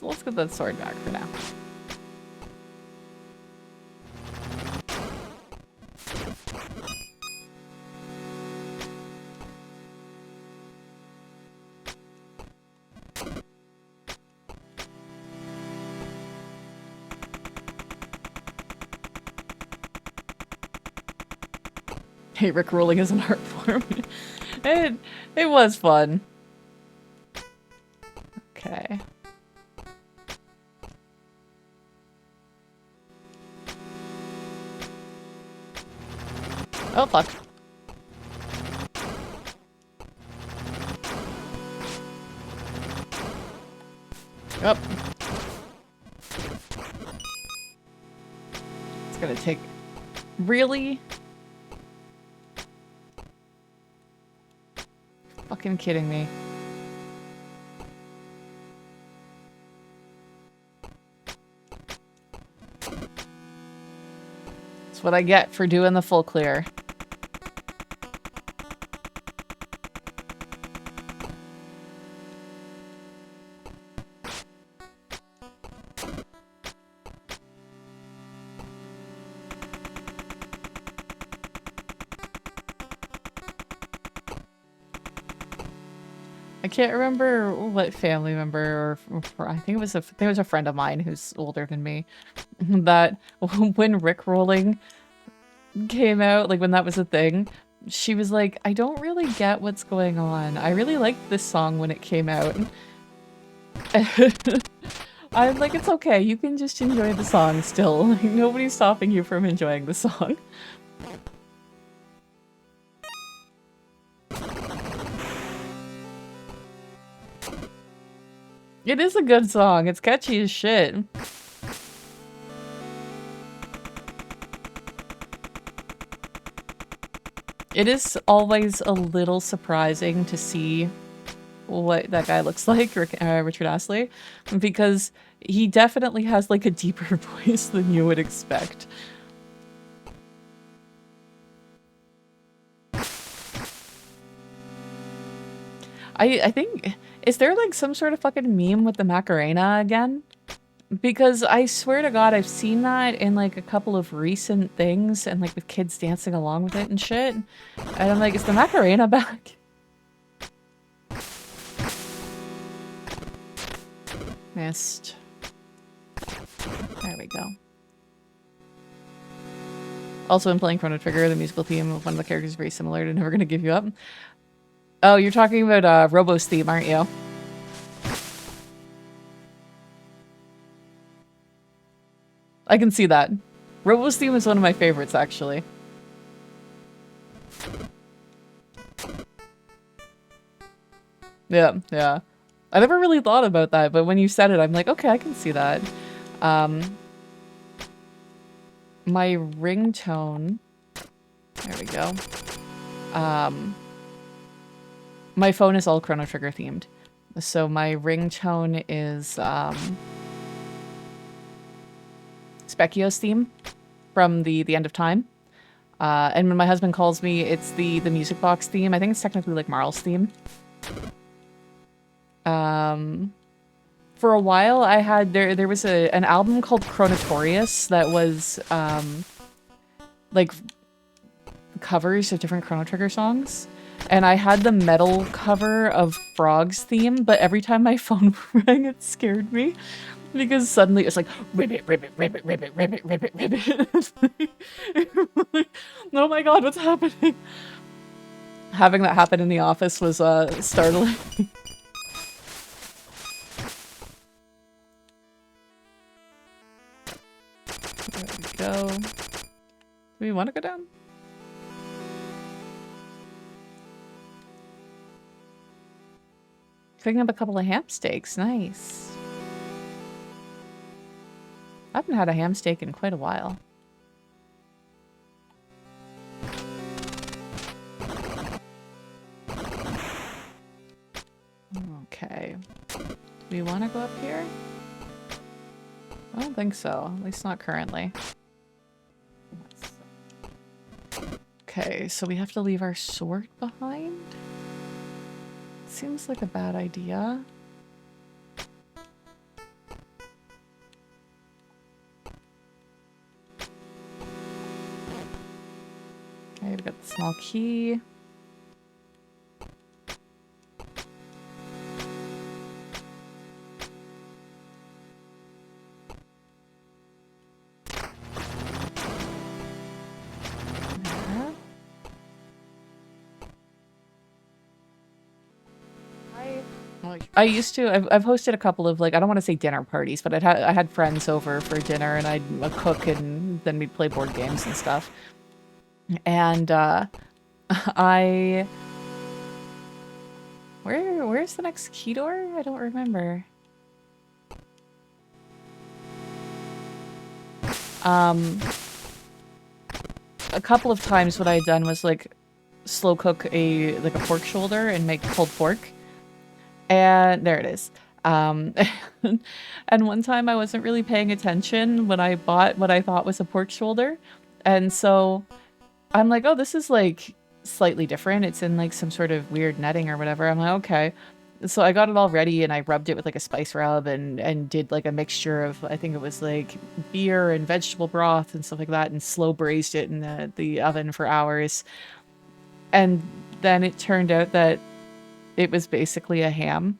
Let's get that sword back for now. Hey, Rick rolling is an art form. it was fun. Okay. Oh, fuck. Yep. It's gonna take... Really? Fucking kidding me. That's what I get for doing the full clear. I can't remember what family member or I think it was a friend of mine who's older than me that when Rickrolling came out, like when that was a thing, she was like, I don't really get what's going on. I really liked this song when it came out. I'm like, it's okay. You can just enjoy the song still. Like, nobody's stopping you from enjoying the song. It is a good song. It's catchy as shit. It is always a little surprising to see what that guy looks like, Richard Astley, because he definitely has like a deeper voice than you would expect. I think, is there like some sort of fucking meme with the Macarena again? Because I swear to God, I've seen that in like a couple of recent things and like with kids dancing along with it and shit. And I'm like, is the Macarena back? Missed. There we go. Also, in playing Chrono Trigger, the musical theme of one of the characters is very similar to Never Gonna Give You Up. Oh, you're talking about Robo's theme, aren't you? I can see that. Robo's theme is one of my favorites, actually. Yeah, yeah. I never really thought about that, but when you said it, I'm like, okay, I can see that. My ringtone... There we go. My phone is all Chrono Trigger themed. So my ringtone is Specchio's theme from the End of Time. And when my husband calls me, it's the music box theme. I think it's technically like Marl's theme. For a while I had there was an album called Chronotorious that was like covers of different Chrono Trigger songs. And I had the metal cover of Frog's theme, but every time my phone rang, it scared me. Because suddenly it's like, ribbit, ribbit, ribbit, ribbit, ribbit, ribbit, ribbit. Oh my god, what's happening? Having that happen in the office was startling. There we go. Do we want to go down? Picking up a couple of ham steaks. Nice. I haven't had a ham steak in quite a while. Okay. Do we want to go up here? I don't think so. At least not currently. Okay, so we have to leave our sword behind? Seems like a bad idea. Okay, we've got the small key. I used to. I've hosted a couple of, like, I don't want to say dinner parties, but I had friends over for dinner, and I'd cook, and then we'd play board games and stuff. And where's the next key door? I don't remember. A couple of times what I had done was like slow cook a pork shoulder and make pulled pork. And there it is. And one time I wasn't really paying attention when I bought what I thought was a pork shoulder. And so I'm like, oh, this is like slightly different. It's in like some sort of weird netting or whatever. I'm like, okay. So I got it all ready and I rubbed it with like a spice rub and did like a mixture of, I think it was like beer and vegetable broth and stuff like that, and slow braised it in the oven for hours. And then it turned out that it was basically a ham.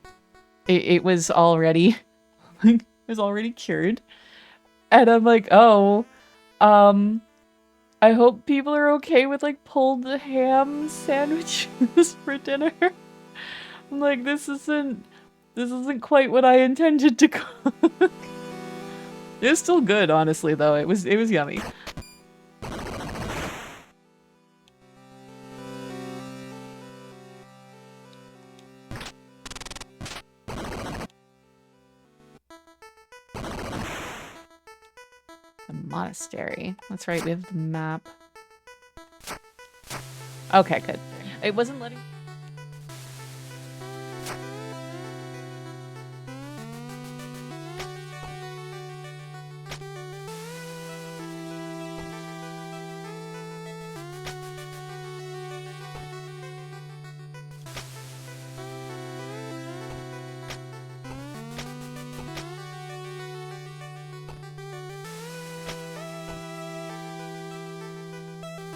It was already, like, it was already cured. And I'm like, oh, I hope people are okay with like pulled ham sandwiches for dinner. I'm like, this isn't quite what I intended to cook. It's still good, honestly, though. It was yummy. The monastery. That's right, we have the map. Okay, good. It wasn't letting...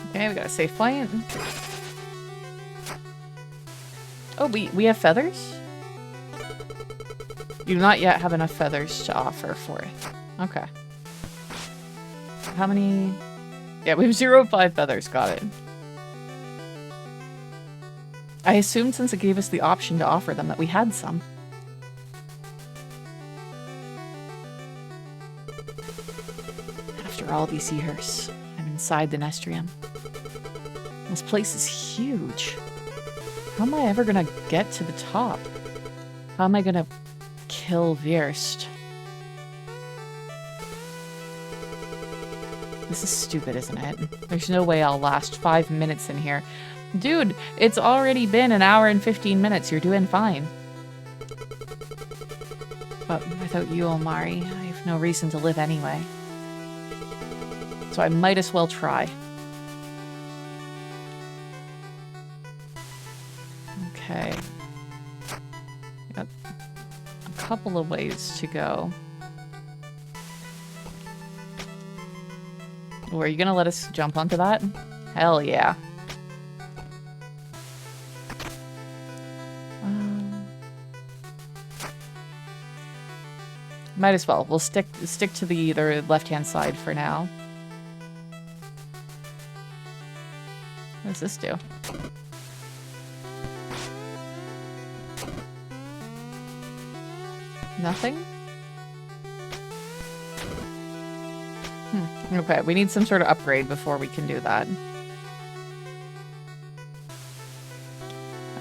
Okay, we got a safe flight. Oh, we have feathers? You do not yet have enough feathers to offer for it. Okay. How many Yeah, we have 0 of 5 feathers. Got it. I assumed since it gave us the option to offer them that we had some. After all these years, I'm inside the Nestrium. This place is huge. How am I ever gonna get to the top? How am I gonna kill Virst? This is stupid, isn't it? There's no way I'll last 5 minutes in here. Dude, it's already been an hour and 15 minutes. You're doing fine. But without you, Omari, I have no reason to live anyway. So I might as well try. Okay. Got a couple of ways to go. Oh, are you gonna let us jump onto that? Hell yeah. Might as well. We'll stick to the left-hand side for now. What does this do? Nothing? Okay, we need some sort of upgrade before we can do that.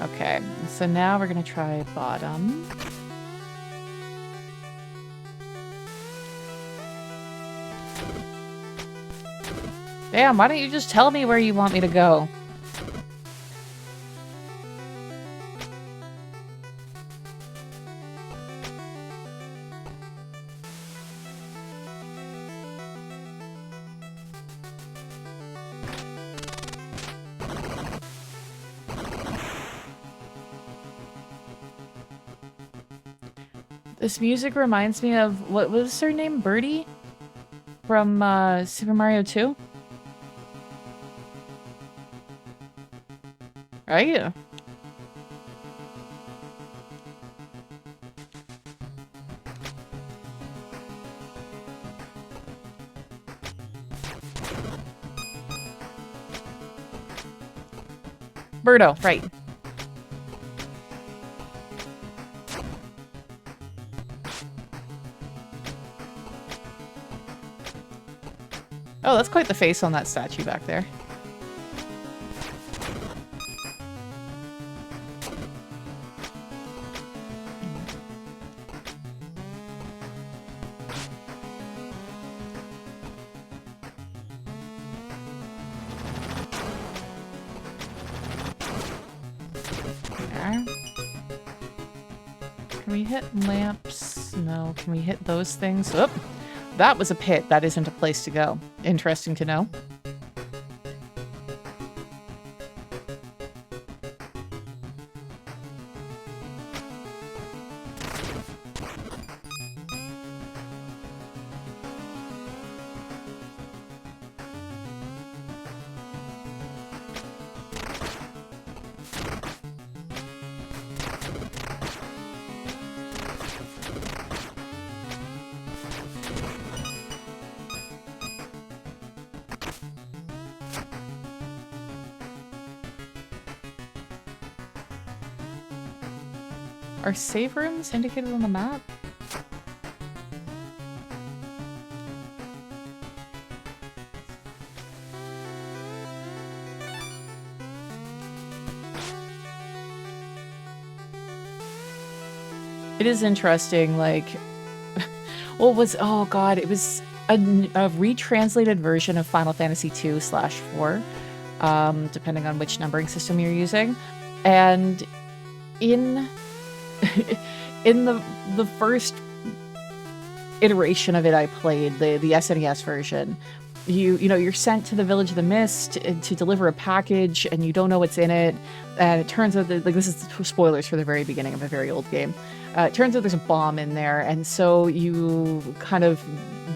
Okay, so now we're gonna try bottom. Damn, why don't you just tell me where you want me to go? This music reminds me of, what was her name? Birdie? From Super Mario 2? Right? Birdo, right. Oh, that's quite the face on that statue back there. There. Can we hit lamps? No. Can we hit those things? Oop! That was a pit. That isn't a place to go. Interesting to know. Are save rooms indicated on the map? It is interesting, like, what was, oh god, it was a retranslated version of Final Fantasy 2/4, depending on which numbering system you're using. And in in the first iteration of it I played, the SNES version, you know, you're sent to the Village of the Mist to deliver a package, and you don't know what's in it, and it turns out that, like, this is spoilers for the very beginning of a very old game. It turns out there's a bomb in there, and so you kind of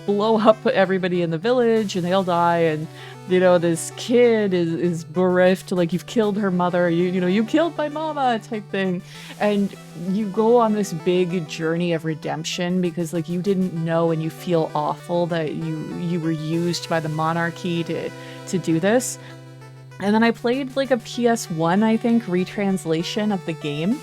blow up everybody in the village, and they all die, and, you know, this kid is bereft, like, you've killed her mother, you know, you killed my mama, type thing. And you go on this big journey of redemption because, like, you didn't know, and you feel awful that you were used by the monarchy to do this. And then I played, like, a PS1, I think, retranslation of the game.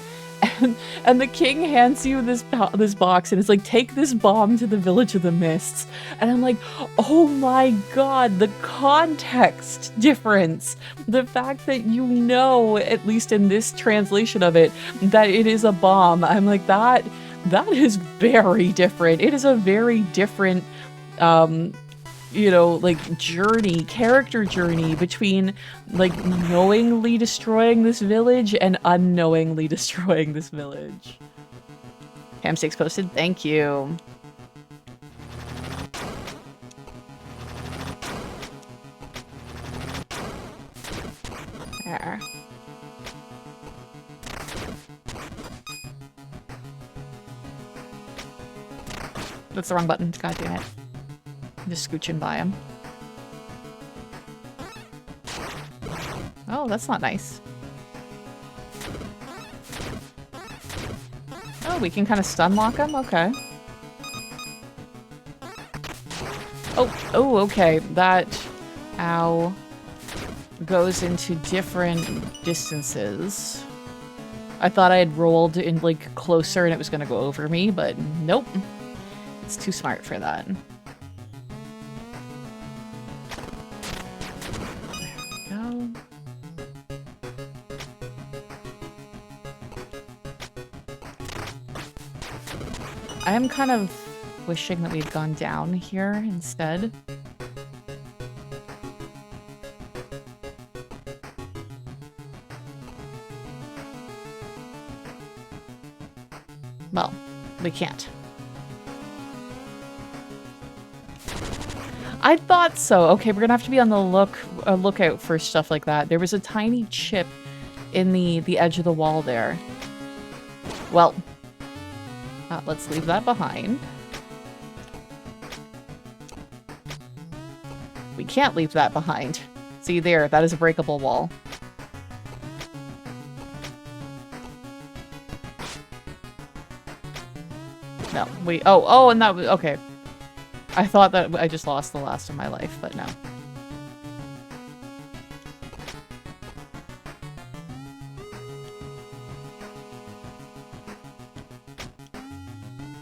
And the king hands you this box, and it's like, take this bomb to the Village of the Mists. And I'm like, oh my god, the context difference. The fact that you know, at least in this translation of it, that it is a bomb. I'm like, that is very different. It is a very different, you know, like, character journey between, like, knowingly destroying this village and unknowingly destroying this village. Hamsteaks posted, thank you. There. That's the wrong button, god damn it. Just scooching by him. Oh, that's not nice. Oh, we can kind of stun lock him? Okay. Oh, okay. That, ow, goes into different distances. I thought I had rolled in, like, closer and it was gonna go over me, but nope. It's too smart for that. I am kind of wishing that we'd gone down here instead. Well, we can't. I thought so. Okay, we're gonna have to be on the lookout for stuff like that. There was a tiny chip in the edge of the wall there. Well, let's leave that behind. We can't leave that behind. See there, that is a breakable wall. No, wait. Oh, and that was okay. I thought that I just lost the last of my life, but no.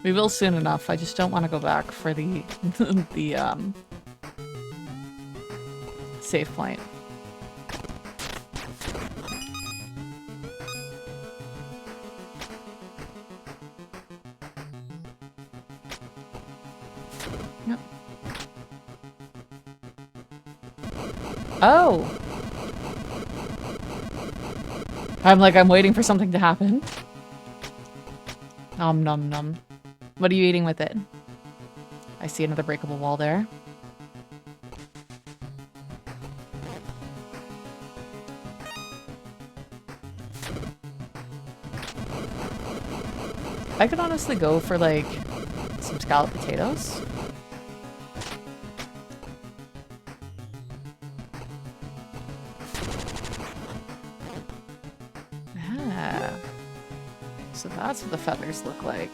We will soon enough. I just don't want to go back for the save point. Yep. Oh! I'm waiting for something to happen. Nom nom nom. What are you eating with it? I see another breakable wall there. I could honestly go for, like, some scalloped potatoes. Ah. So that's what the feathers look like.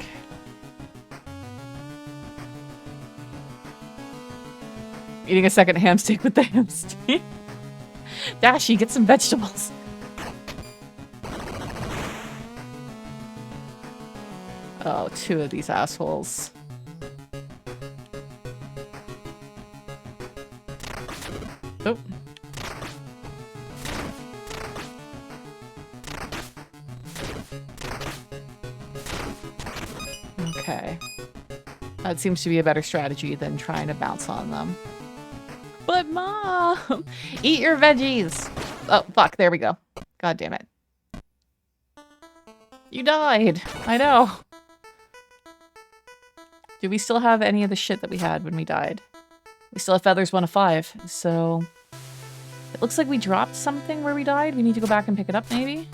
Eating a second ham steak with the ham steak. Dashy, get some vegetables. Oh, two of these assholes. Oh. Okay. That seems to be a better strategy than trying to bounce on them. But Mom! Eat your veggies! Oh, fuck. There we go. God damn it. You died! I know. Do we still have any of the shit that we had when we died? We still have feathers 1 of 5, so... It looks like we dropped something where we died. We need to go back and pick it up, maybe?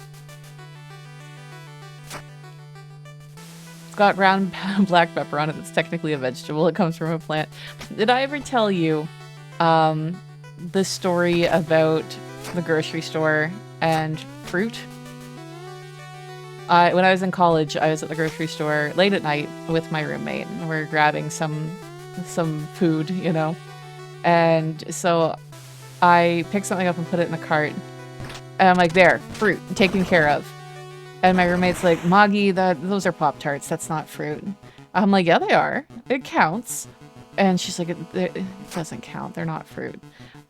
got ground black pepper on it. That's technically a vegetable. It comes from a plant. Did I ever tell you the story about the grocery store and fruit? When I was in college, I was at the grocery store late at night with my roommate, and we're grabbing some food, you know. And so I picked something up and put it in the cart. And I'm like, there, fruit, taken care of. And my roommate's like, Moggy, those are Pop-Tarts. That's not fruit. I'm like, yeah, they are. It counts. And she's like, it doesn't count. They're not fruit.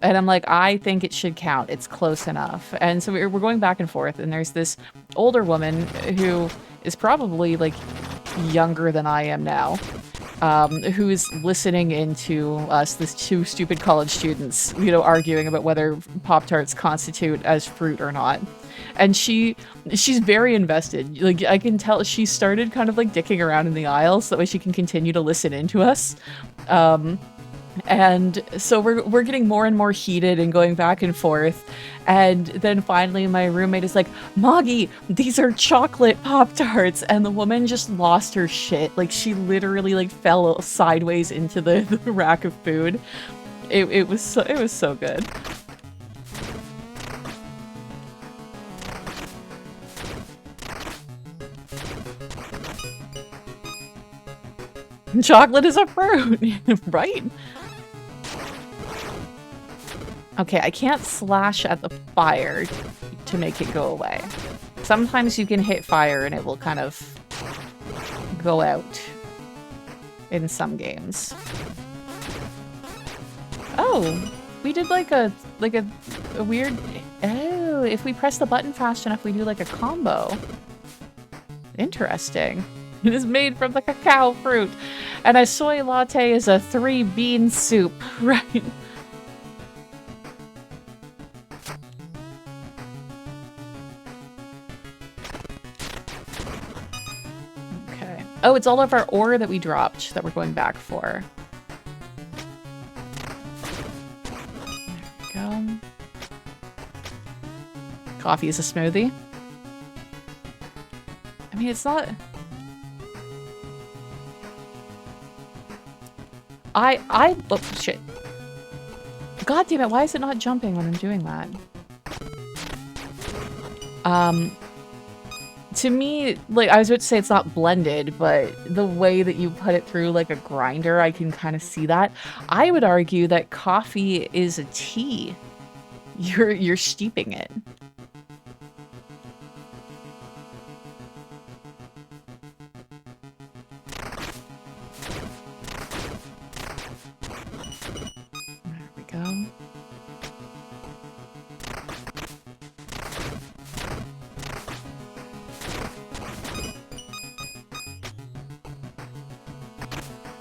And I'm like, I think it should count. It's close enough. And so we're going back and forth. And there's this older woman who is probably like younger than I am now, who is listening into us, this two stupid college students, you know, arguing about whether Pop-Tarts constitute as fruit or not. And she's very invested. Like, I can tell she started kind of like dicking around in the aisle so that way she can continue to listen into us. And so we're getting more and more heated and going back and forth. And then finally my roommate is like, Moggy, these are chocolate Pop-Tarts. And the woman just lost her shit. Like, she literally like fell sideways into the rack of food. It was so good. Chocolate is a fruit, right? Okay, I can't slash at the fire to make it go away. Sometimes you can hit fire and it will kind of go out in some games. Oh, we did like a weird... Oh, if we press the button fast enough, we do like a combo. Interesting. It is made from the cacao fruit. And a soy latte is a 3-bean soup, right? Okay. Oh, it's all of our ore that we dropped that we're going back for. There we go. Coffee is a smoothie. I mean, it's not... oh shit. God damn it, why is it not jumping when I'm doing that? To me, like, I was about to say it's not blended, but the way that you put it through like a grinder, I can kind of see that. I would argue that coffee is a tea. You're steeping it. Go.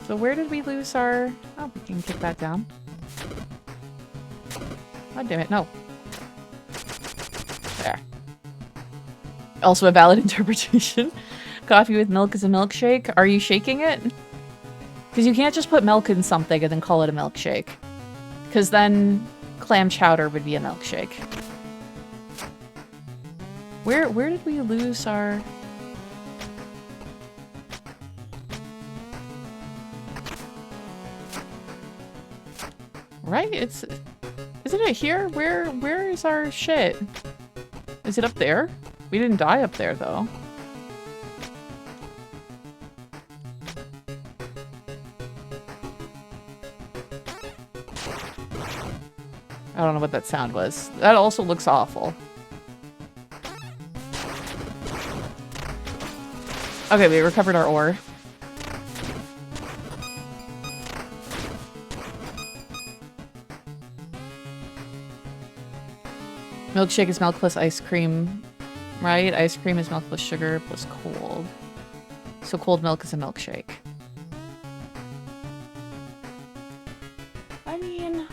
So where did we lose our... Oh, we can kick that down. God damn it, no. There. Also a valid interpretation. Coffee with milk is a milkshake. Are you shaking it? Because you can't just put milk in something and then call it a milkshake. Because then clam chowder would be a milkshake. Where did we lose our... Right? Isn't it here? Where is our shit? Is it up there? We didn't die up there though. I don't know what that sound was. That also looks awful. Okay, we recovered our ore. Milkshake is milk plus ice cream, right? Ice cream is milk plus sugar plus cold. So cold milk is a milkshake. I mean...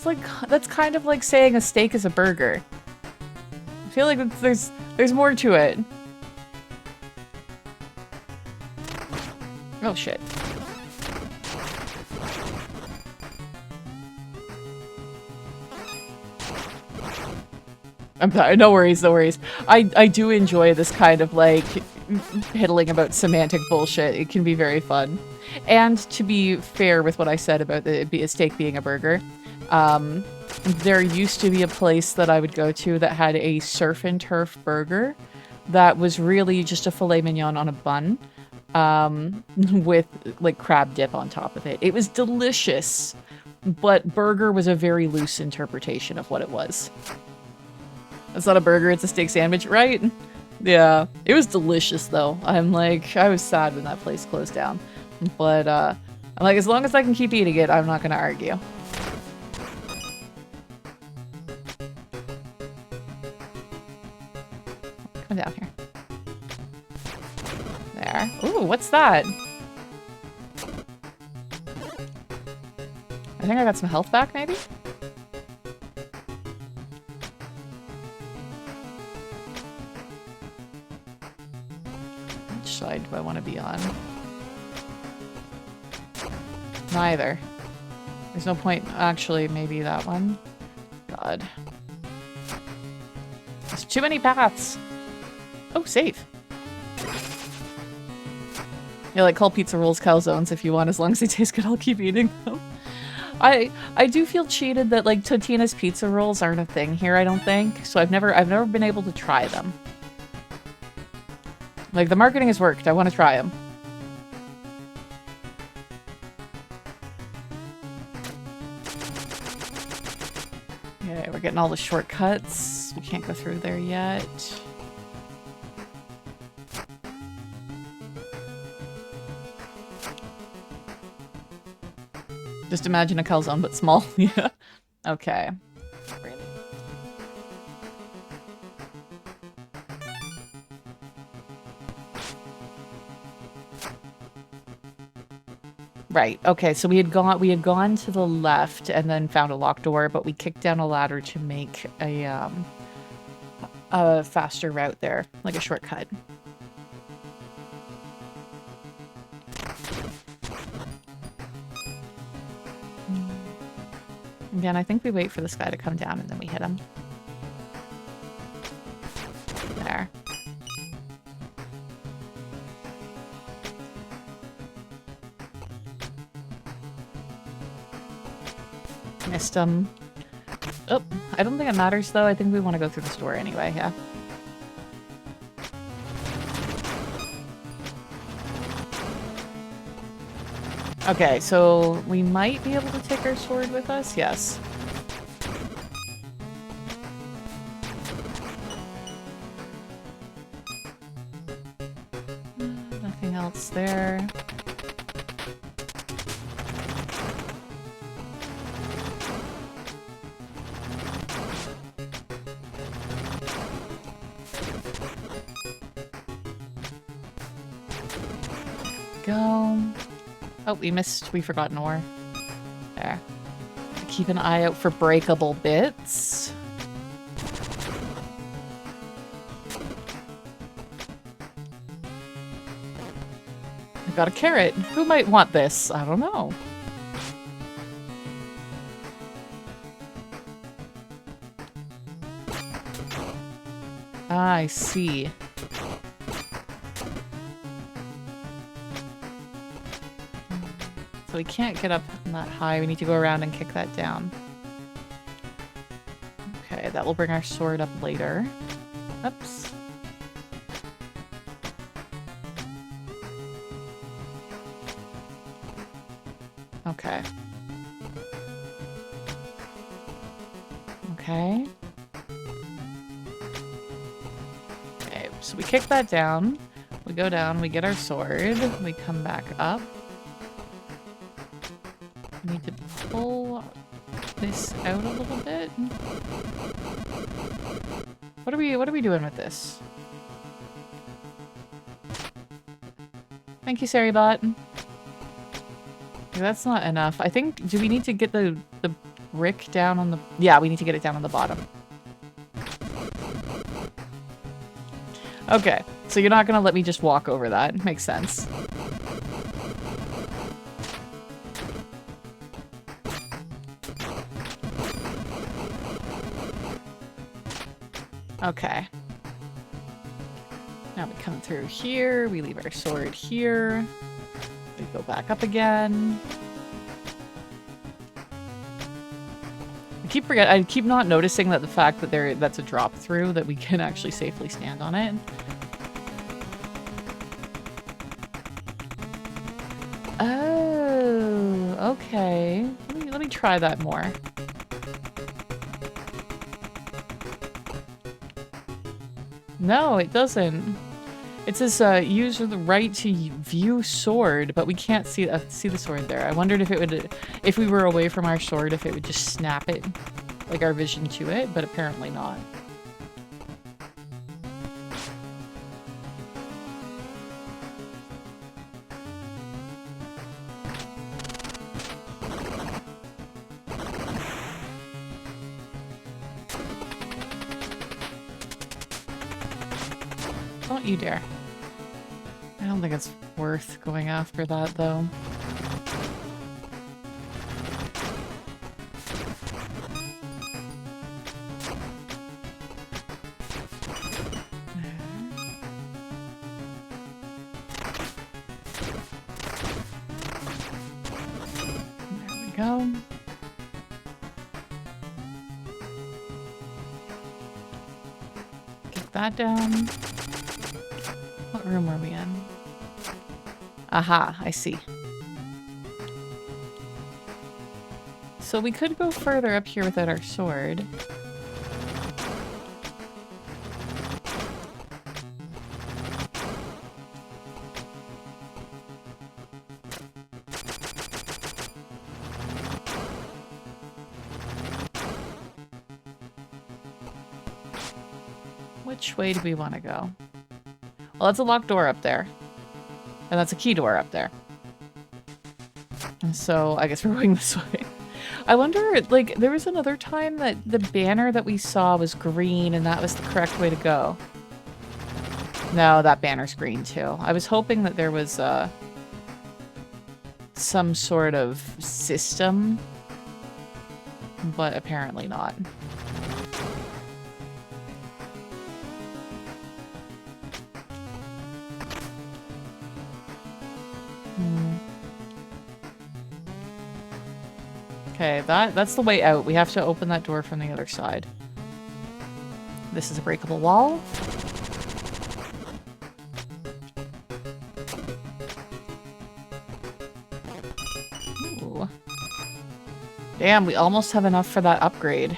like, that's kind of like saying a steak is a burger. I feel like there's more to it. Oh shit. I'm sorry, no worries, no worries. I do enjoy this kind of like piddling about semantic bullshit. It can be very fun. And to be fair with what I said about a steak being a burger, there used to be a place that I would go to that had a surf and turf burger that was really just a filet mignon on a bun, with like crab dip on top of it. It was delicious, but burger was a very loose interpretation of what it was. It's not a burger, it's a steak sandwich, right? Yeah, it was delicious though. I was sad when that place closed down, but I'm like, as long as I can keep eating it, I'm not gonna argue. Come down here. There. Ooh, what's that? I think I got some health back, maybe? Which side do I want to be on? Neither. There's no point. Actually, maybe that one. God. There's too many paths. Oh, save. Yeah, like, call pizza rolls calzones if you want, as long as they taste good, I'll keep eating them. I do feel cheated that, like, Totina's pizza rolls aren't a thing here, I don't think. So I've never been able to try them. Like, the marketing has worked. I want to try them. Okay, we're getting all the shortcuts. We can't go through there yet. Just imagine a calzone, but small. Yeah. Okay. Right. Okay. So we had gone to the left and then found a locked door, but we kicked down a ladder to make a faster route there, like a shortcut. Again, I think we wait for this guy to come down and then we hit him. There. Missed him. Oh, I don't think it matters though. I think we want to go through this door anyway, yeah. Okay, so we might be able to take our sword with us? Yes. Nothing else there. Go. Oh, we forgot an ore. There. Keep an eye out for breakable bits. I got a carrot. Who might want this? I don't know. I see. We can't get up that high. We need to go around and kick that down. Okay, that will bring our sword up later. Oops. Okay. Okay. Okay, so we kick that down. We go down, we get our sword. We come back up. Need to pull this out a little bit. What are we doing with this? Thank you, Sarybot. That's not enough. I think, do we need to get the brick down on the... Yeah, we need to get it down on the bottom. Okay, so you're not gonna let me just walk over that. Makes sense. Okay. Now we come through here, we leave our sword here. We go back up again. I keep not noticing that the fact that that's a drop through, that we can actually safely stand on it. Oh, okay. Let me try that more. No, it doesn't. It says use the right to view sword, but we can't see the sword there. I wondered if it would, if we were away from our sword, if it would just snap it, like our vision to it, but apparently not. Don't you dare. I don't think it's worth going after that, though. There we go. Get that down. What room are we in? Aha, I see. So we could go further up here without our sword. Which way do we want to go? Well, that's a locked door up there. And that's a key door up there. And so I guess we're going this way. I wonder, like, there was another time that the banner that we saw was green and that was the correct way to go. No, that banner's green too. I was hoping that there was some sort of system, but apparently not. Okay, that's the way out. We have to open that door from the other side. This is a breakable wall. Ooh. Damn, we almost have enough for that upgrade.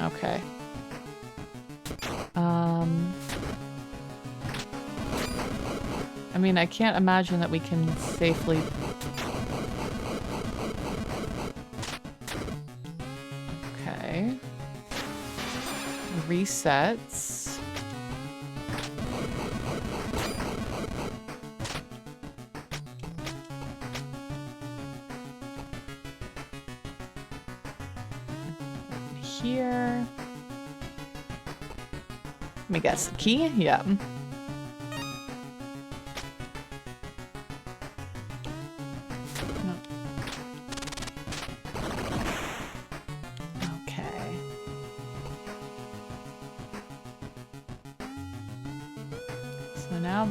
Okay. I mean, I can't imagine that we can safely... Okay. Resets. Here. Let me guess. Key? Yeah.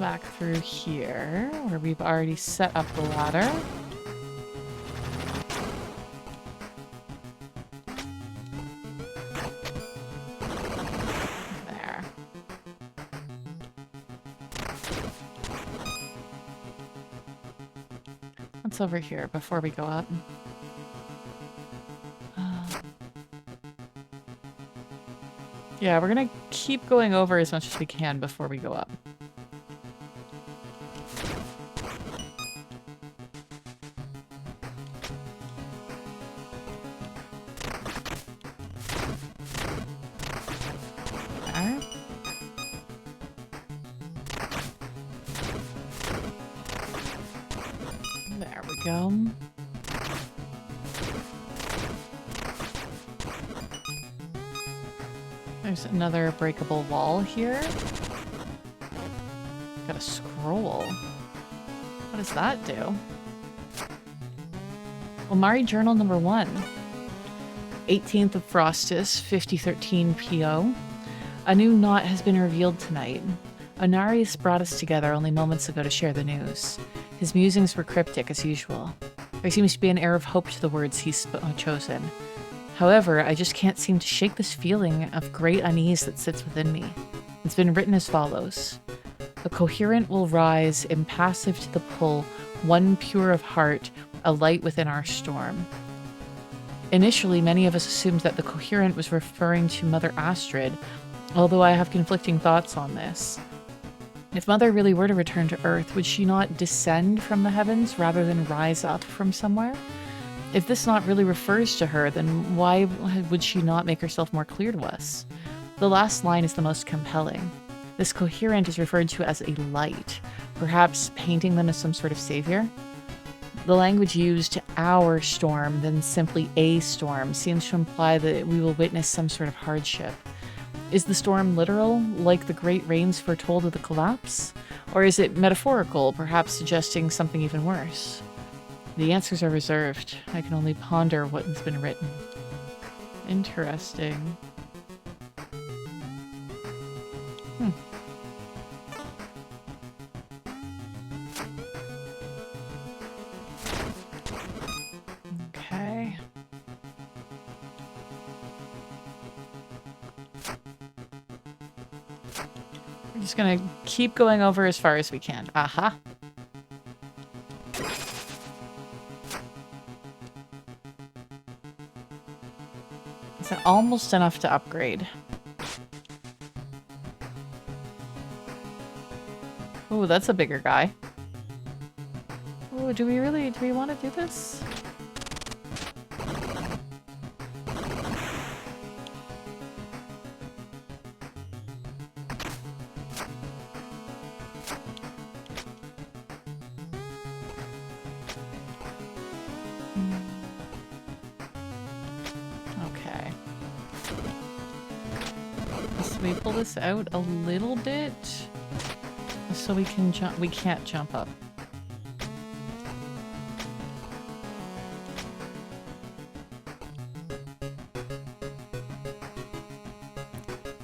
Back through here, where we've already set up the ladder. There. What's over here before we go up? Yeah, we're gonna keep going over as much as we can before we go up. There's another breakable wall here. Got a scroll. What does that do? Omari Journal number 1. 18th of Frostus, 5013 PO. A new knot has been revealed tonight. Onarius brought us together only moments ago to share the news. His musings were cryptic as usual. There seems to be an air of hope to the words he's chosen. However, I just can't seem to shake this feeling of great unease that sits within me. It's been written as follows. The coherent will rise, impassive to the pull, one pure of heart, a light within our storm. Initially, many of us assumed that the coherent was referring to Mother Astrid, although I have conflicting thoughts on this. If Mother really were to return to Earth, would she not descend from the heavens rather than rise up from somewhere? If this not really refers to her, then why would she not make herself more clear to us? The last line is the most compelling. This coherent is referred to as a light, perhaps painting them as some sort of savior. The language used, our storm, than simply a storm, seems to imply that we will witness some sort of hardship. Is the storm literal, like the great rains foretold of the collapse? Or is it metaphorical, perhaps suggesting something even worse? The answers are reserved. I can only ponder what has been written. Interesting. Okay. We're just gonna keep going over as far as we can. Aha. Is that almost enough to upgrade? Ooh, that's a bigger guy. Ooh, do we want to do this? Okay. So we pull this out a little bit so we can jump. We can't jump up.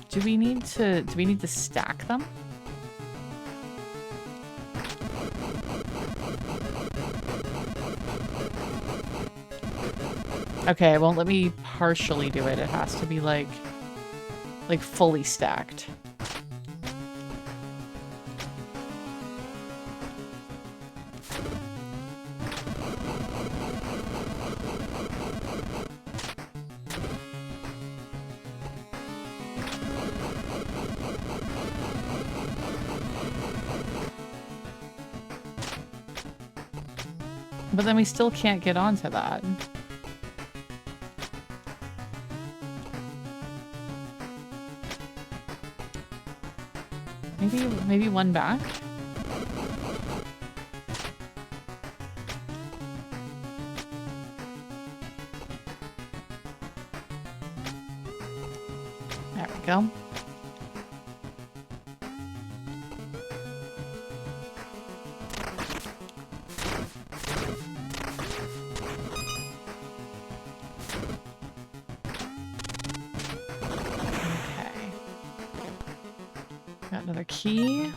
Do we need to stack them? Okay, it won't let me partially do it. It has to be like fully stacked. But then we still can't get onto that. Maybe one back? There we go. Another key.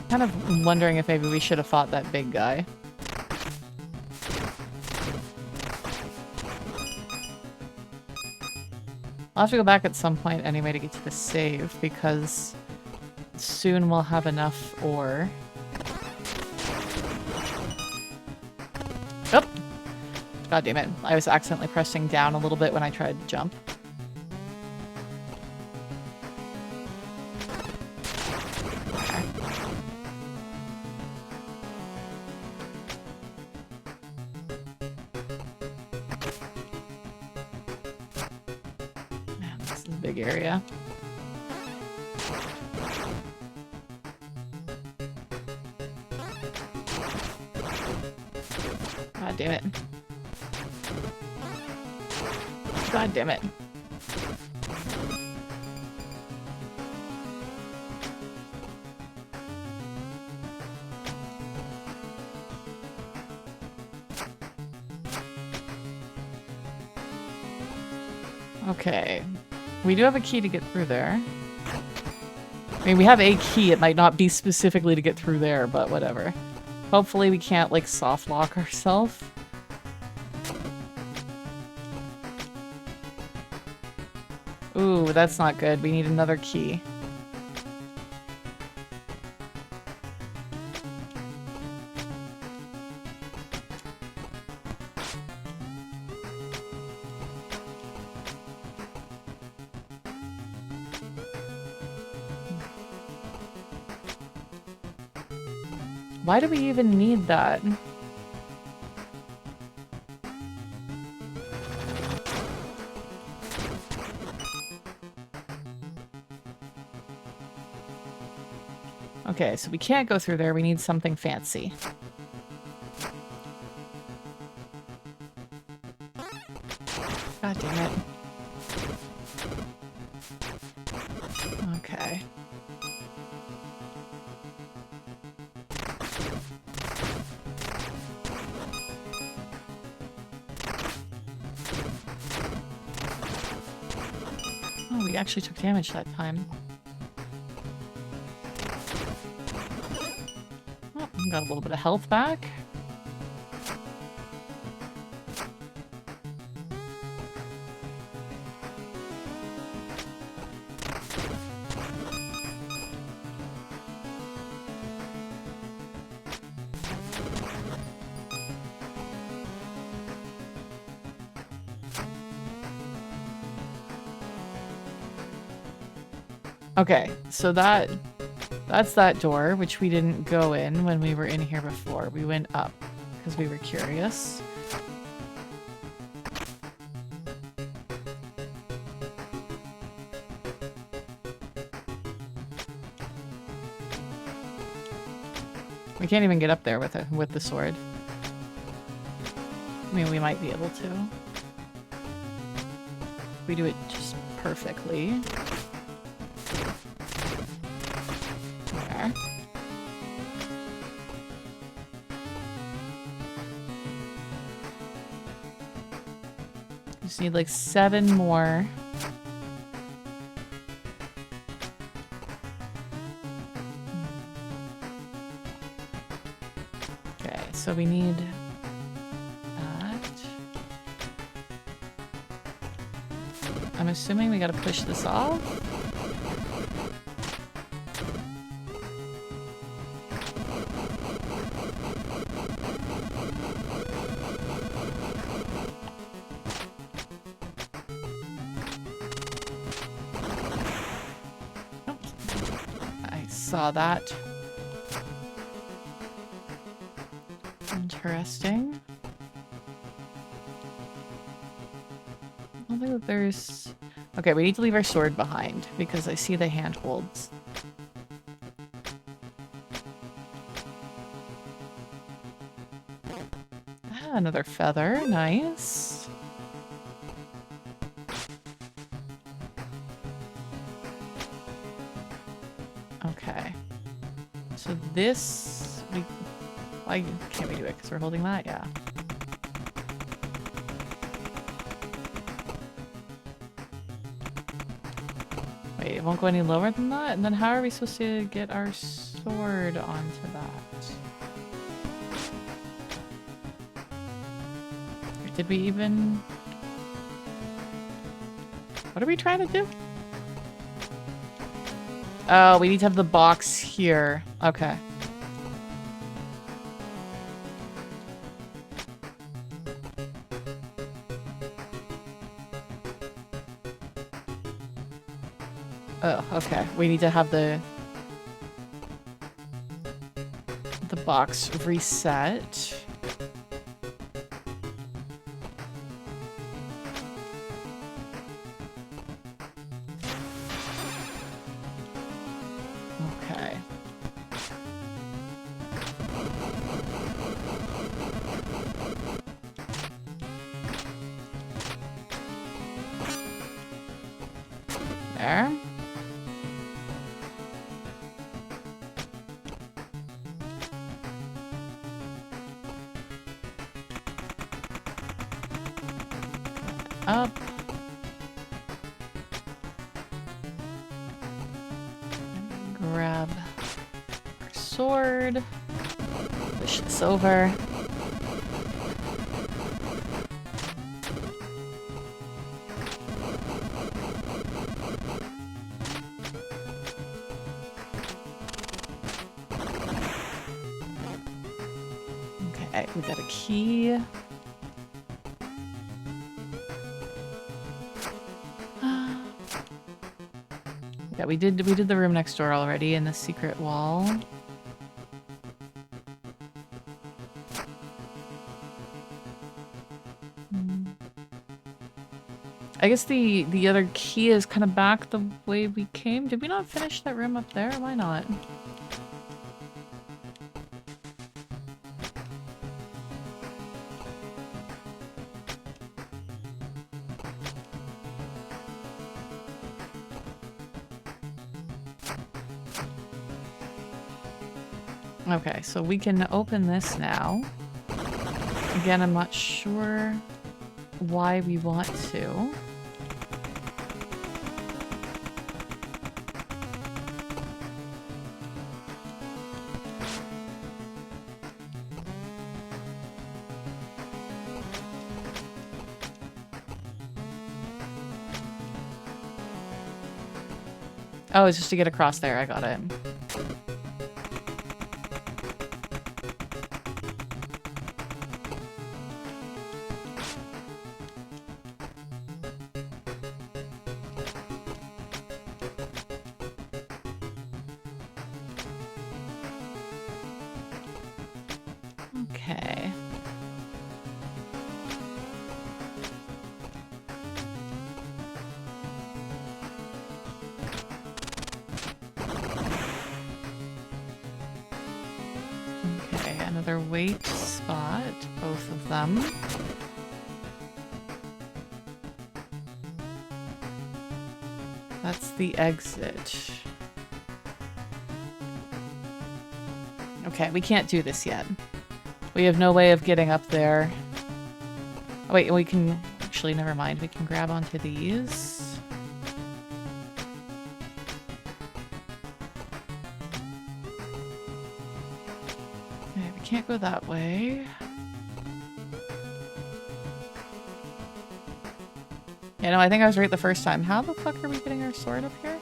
Kind of wondering if maybe we should have fought that big guy. I'll have to go back at some point anyway to get to the save, because soon we'll have enough ore. Oh! God damn it. I was accidentally pressing down a little bit when I tried to jump. This is a big area. God damn it. God damn it. Okay. We do have a key to get through there. I mean, we have a key. It might not be specifically to get through there, but whatever. Hopefully we can't, like, soft lock ourselves. Ooh, that's not good. We need another key. Why do we even need that? Okay, so we can't go through there. We need something fancy. God damn it. Okay. Oh, we actually took damage that time. Oh, got a little bit of health back. Okay, so that's that door, which we didn't go in when we were in here before. We went up because we were curious. We can't even get up there with the sword. I mean, we might be able to. We do it just perfectly. There. Just need like 7 more. Okay, so we need that. I'm assuming we gotta push this off. Saw that. Interesting. I don't think that there's... Okay, we need to leave our sword behind because I see the handholds. Ah, another feather. Nice. Okay. So this... Why can't we do it? Because we're holding that? Yeah. Wait, it won't go any lower than that? And then how are we supposed to get our sword onto that? Or did we even... What are we trying to do? Oh, we need to have the box here. Okay. Oh, okay. We need to have the box reset. There. Up. Grab our sword. Push this over. Okay, we got a key. Yeah, we did the room next door already in the secret wall. I guess the other key is kind of back the way we came. Did we not finish that room up there? Why not? Okay, so we can open this now. Again, I'm not sure why we want to. Oh, it's just to get across there. I got it. Okay. Okay, another weight spot, both of them. That's the exit. Okay, we can't do this yet. We have no way of getting up there. Oh, wait, we can... Actually, never mind. We can grab onto these. Okay, we can't go that way. Yeah, no, I think I was right the first time. How the fuck are we getting our sword up here?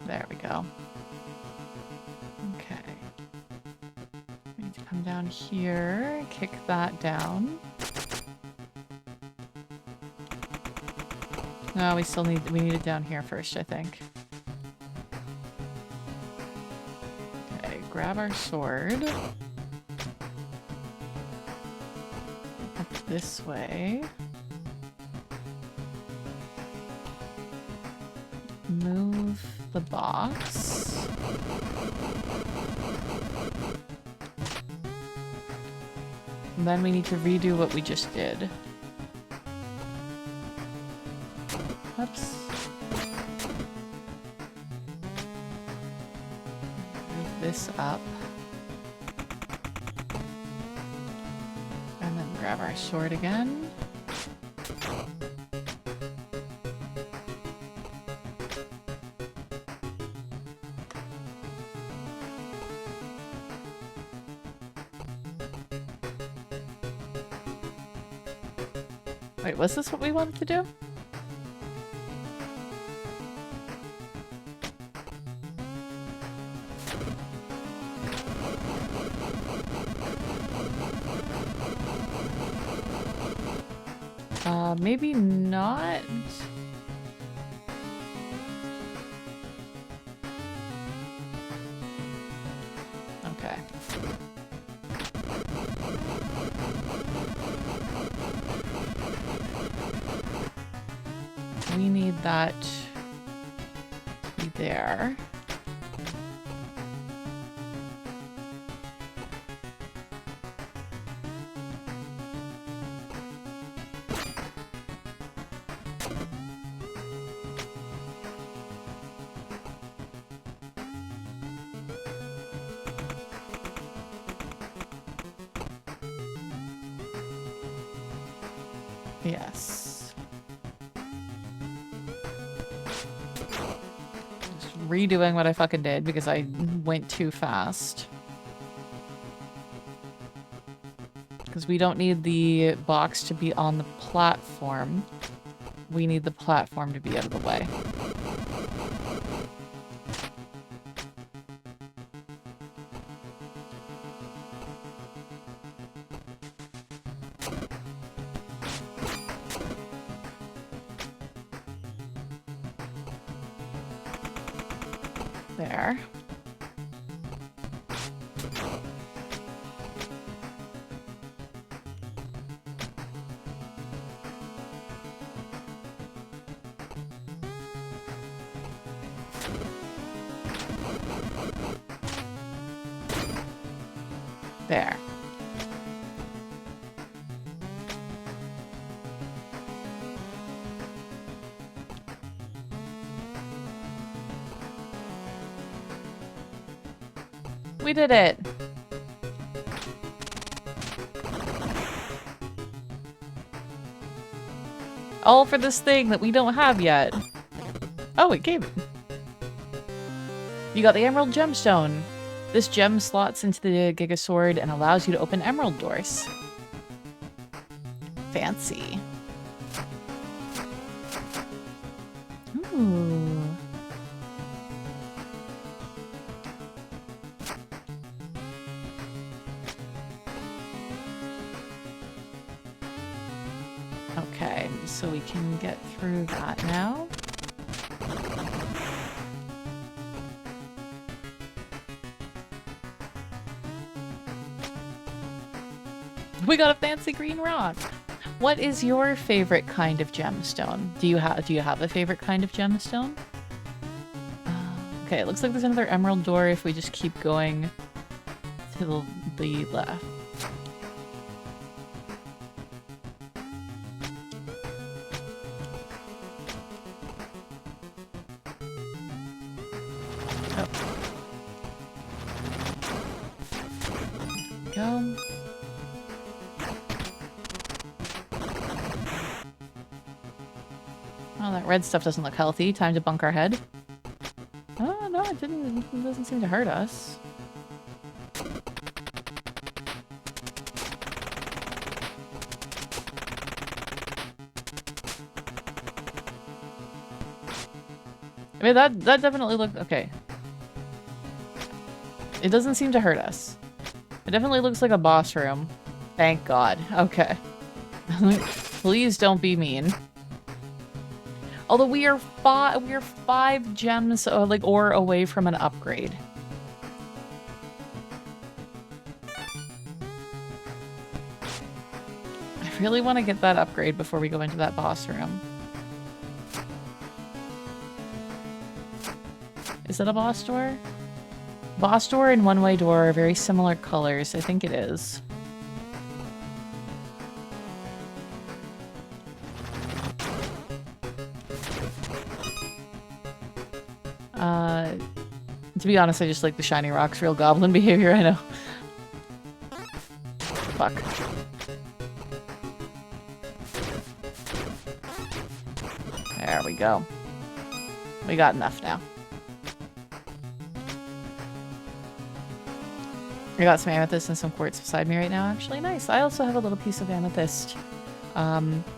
There we go. Okay. We need to come down here, kick that down. No, we need it down here first, I think. Okay, grab our sword. Up this way. Move the box. And then we need to redo what we just did. Oops. Move this up. And then grab our sword again. Wait, was this what we wanted to do? Maybe not. Okay. We need that to be there. Yes. Just redoing what I fucking did because I went too fast. Because we don't need the box to be on the platform. We need the platform to be out of the way. There. There. We did it! All for this thing that we don't have yet. Oh, it gave it. You got the Emerald Gemstone. This gem slots into the GIGASWORD and allows you to open emerald doors. Fancy. Ooh. Okay, so we can get through that now. We got a fancy green rock. What is your favorite kind of gemstone? Do you have a favorite kind of gemstone? Okay, it looks like there's another emerald door if we just keep going to the left. Go. Oh, that red stuff doesn't look healthy. Time to bunk our head. Oh, no, it didn't. It doesn't seem to hurt us. I mean, that definitely looked okay. It doesn't seem to hurt us. It definitely looks like a boss room. Thank God. Okay. Please don't be mean. Although we are five gems or away from an upgrade. I really want to get that upgrade before we go into that boss room. Is that a boss door? Boss door and one-way door are very similar colors. I think it is. To be honest, I just like the shiny rocks, real goblin behavior, I know. Fuck. There we go. We got enough now. I got some amethyst and some quartz beside me right now, actually. Nice. I also have a little piece of amethyst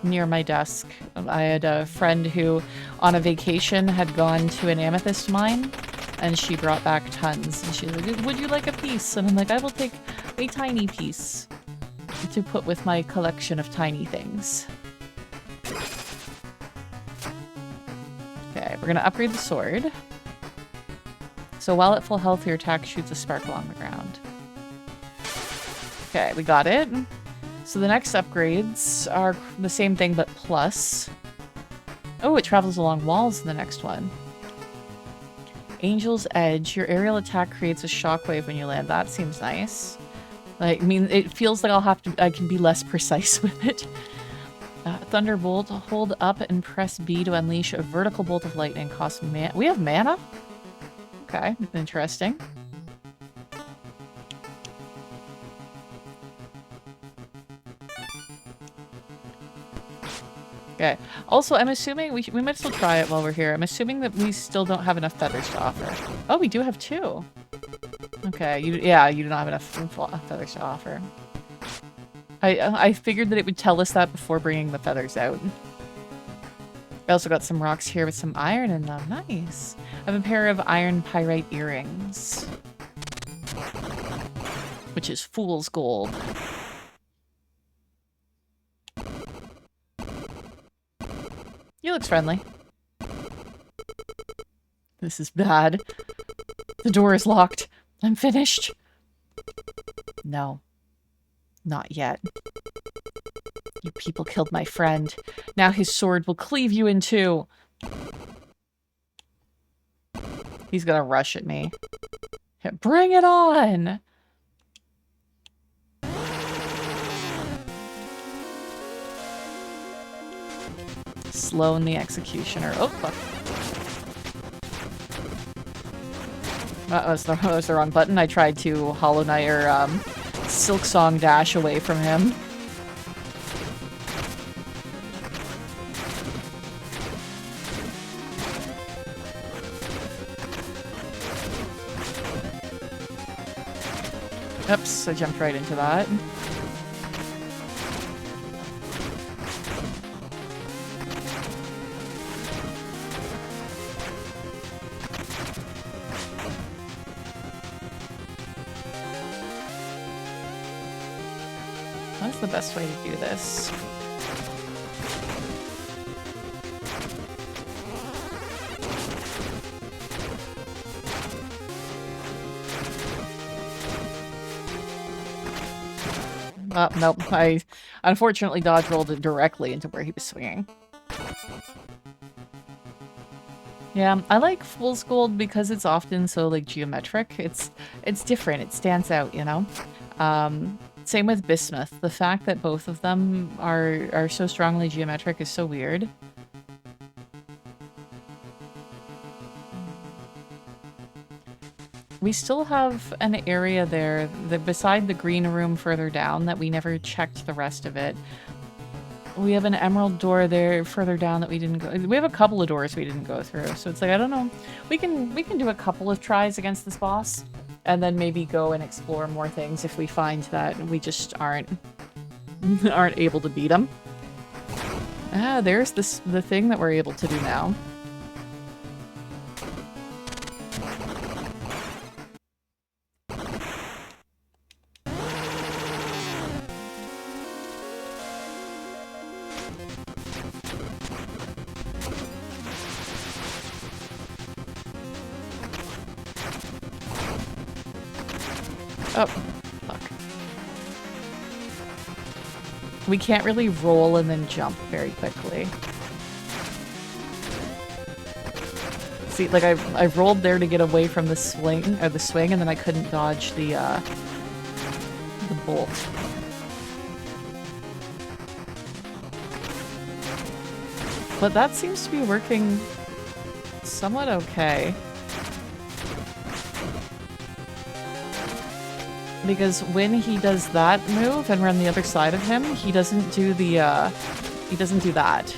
near my desk. I had a friend who, on a vacation, had gone to an amethyst mine, and she brought back tons. And she's like, would you like a piece? And I'm like, I will take a tiny piece to put with my collection of tiny things. Okay, we're going to upgrade the sword. So while at full health, your attack shoots a spark along the ground. Okay, we got it. So the next upgrades are the same thing, but plus. Oh, it travels along walls in the next one. Angel's Edge. Your aerial attack creates a shockwave when you land. That seems nice. Like, I mean, it feels like I can be less precise with it. Thunderbolt. Hold up and press B to unleash a vertical bolt of lightning. Cost mana. We have mana? Okay, interesting. Okay. Also, I'm assuming we might still try it while we're here. I'm assuming that we still don't have enough feathers to offer. Oh, we do have 2. Okay. Yeah, you do not have enough feathers to offer. I figured that it would tell us that before bringing the feathers out. I also got some rocks here with some iron in them. Nice. I have a pair of iron pyrite earrings, which is fool's gold. He looks friendly. This is bad. The door is locked. I'm finished. No. Not yet. You people killed my friend. Now his sword will cleave you in 2. He's gonna rush at me. Bring it on! Sloan the Executioner. Oh, fuck. That was the wrong button. I tried to Hollow Knight or Silk Song dash away from him. Oops, I jumped right into that. What's the best way to do this? Nope. I unfortunately dodge rolled it directly into where he was swinging. Yeah, I like Fool's Gold because it's often so, like, geometric. It's different. It stands out, you know? Same with Bismuth. The fact that both of them are so strongly geometric is so weird. We still have an area there, beside the green room further down, that we never checked the rest of it. We have an emerald door there further down that we didn't go. We have a couple of doors we didn't go through, so it's like, I don't know. We can do a couple of tries against this boss, and then maybe go and explore more things if we find that we just aren't able to beat him. Ah, there's the thing that we're able to do now. Oh, fuck. We can't really roll and then jump very quickly. See, like I rolled there to get away from the swing, and then I couldn't dodge the bolt. But that seems to be working somewhat okay. Because when he does that move and we're on the other side of him, he doesn't do the, he doesn't do that.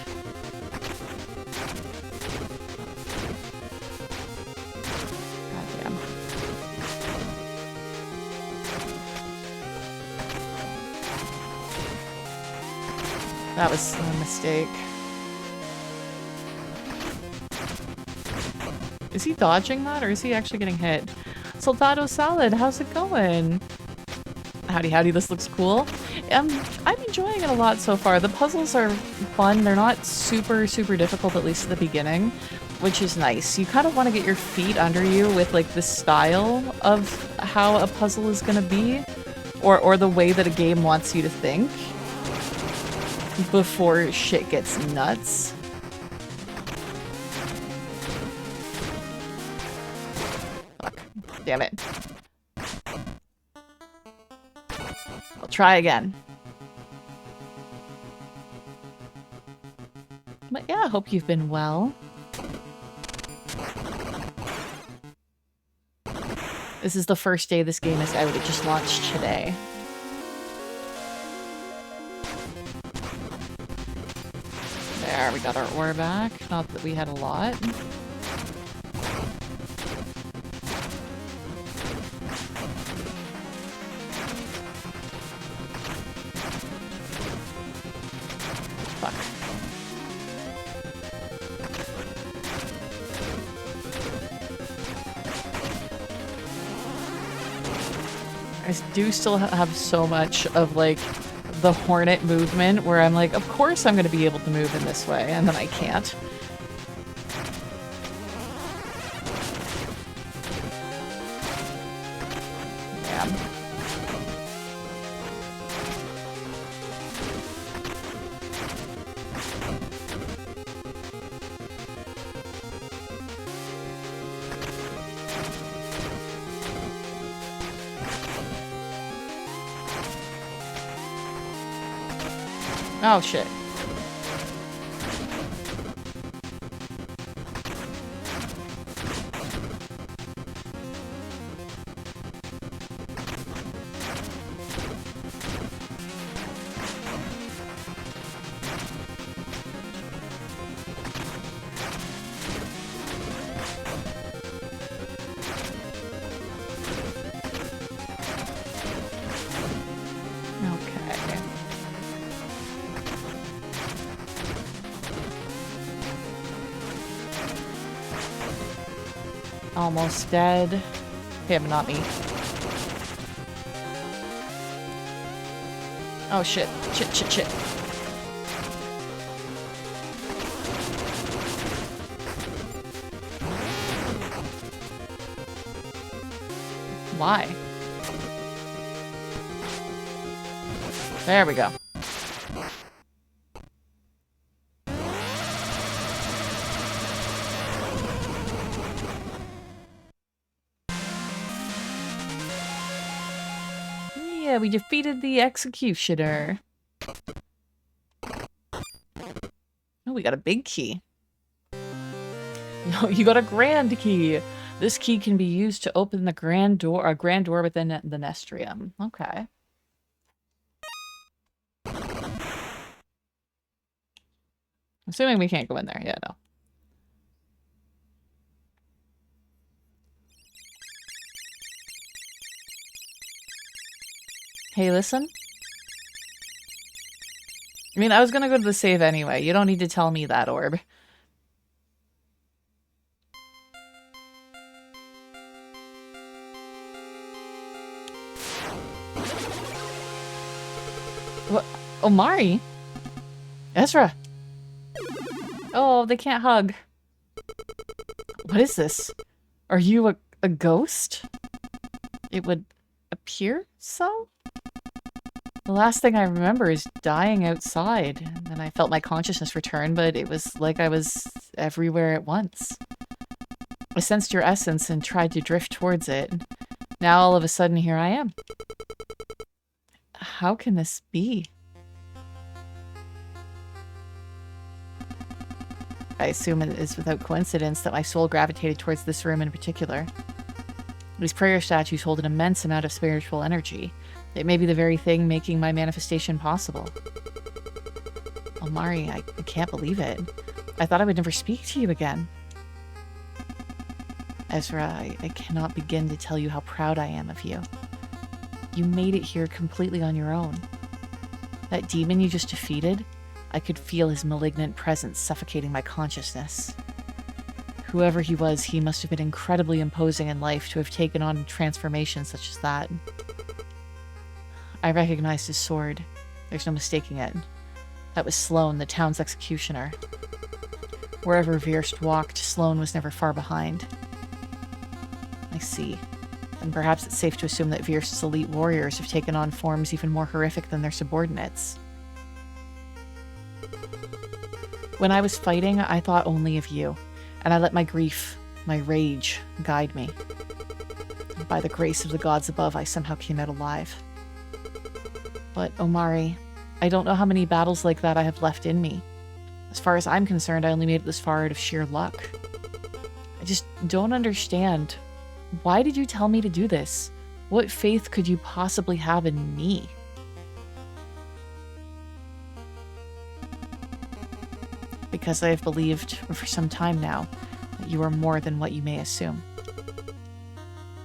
Goddamn. That was a mistake. Is he dodging that, or is he actually getting hit? Soldado Salad, how's it going? Howdy, howdy, this looks cool. I'm enjoying it a lot so far. The puzzles are fun. They're not super, super difficult, at least at the beginning, which is nice. You kind of want to get your feet under you with, like, the style of how a puzzle is going to be, or the way that a game wants you to think before shit gets nuts. Fuck. Damn it. I'll try again. But yeah, I hope you've been well. This is the first day this game is out. It just launched today. There, we got our ore back. Not that we had a lot. Fuck. I do still have so much of, like, the hornet movement where I'm like, of course I'm going to be able to move in this way, and then I can't. Yeah. Oh, shit. Almost dead. Okay, but not me. Oh shit. Shit, shit, shit. Why? There we go. Yeah, we defeated the executioner. Oh, we got a big key. No, you got a grand key. This key can be used to open the grand door within the Nestrium. Okay. Assuming we can't go in there. Yeah, no. Hey, listen. I mean, I was gonna go to the save anyway. You don't need to tell me that, Orb. What? Omari? Ezra? Oh, they can't hug. What is this? Are you a ghost? It would appear so? The last thing I remember is dying outside, and then I felt my consciousness return, but it was like I was everywhere at once. I sensed your essence and tried to drift towards it. Now all of a sudden here I am. How can this be? I assume it is without coincidence that my soul gravitated towards this room in particular. These prayer statues hold an immense amount of spiritual energy. It may be the very thing making my manifestation possible. Omari, I can't believe it. I thought I would never speak to you again. Ezra, I cannot begin to tell you how proud I am of you. You made it here completely on your own. That demon you just defeated, I could feel his malignant presence suffocating my consciousness. Whoever he was, he must have been incredibly imposing in life to have taken on transformation such as that. I recognized his sword. There's no mistaking it. That was Sloane, the town's executioner. Wherever Vierst walked, Sloane was never far behind. I see. And perhaps it's safe to assume that Vierst's elite warriors have taken on forms even more horrific than their subordinates. When I was fighting, I thought only of you, and I let my grief, my rage, guide me. And by the grace of the gods above, I somehow came out alive. But, Omari, I don't know how many battles like that I have left in me. As far as I'm concerned, I only made it this far out of sheer luck. I just don't understand. Why did you tell me to do this? What faith could you possibly have in me? because I have believed for some time now that you are more than what you may assume.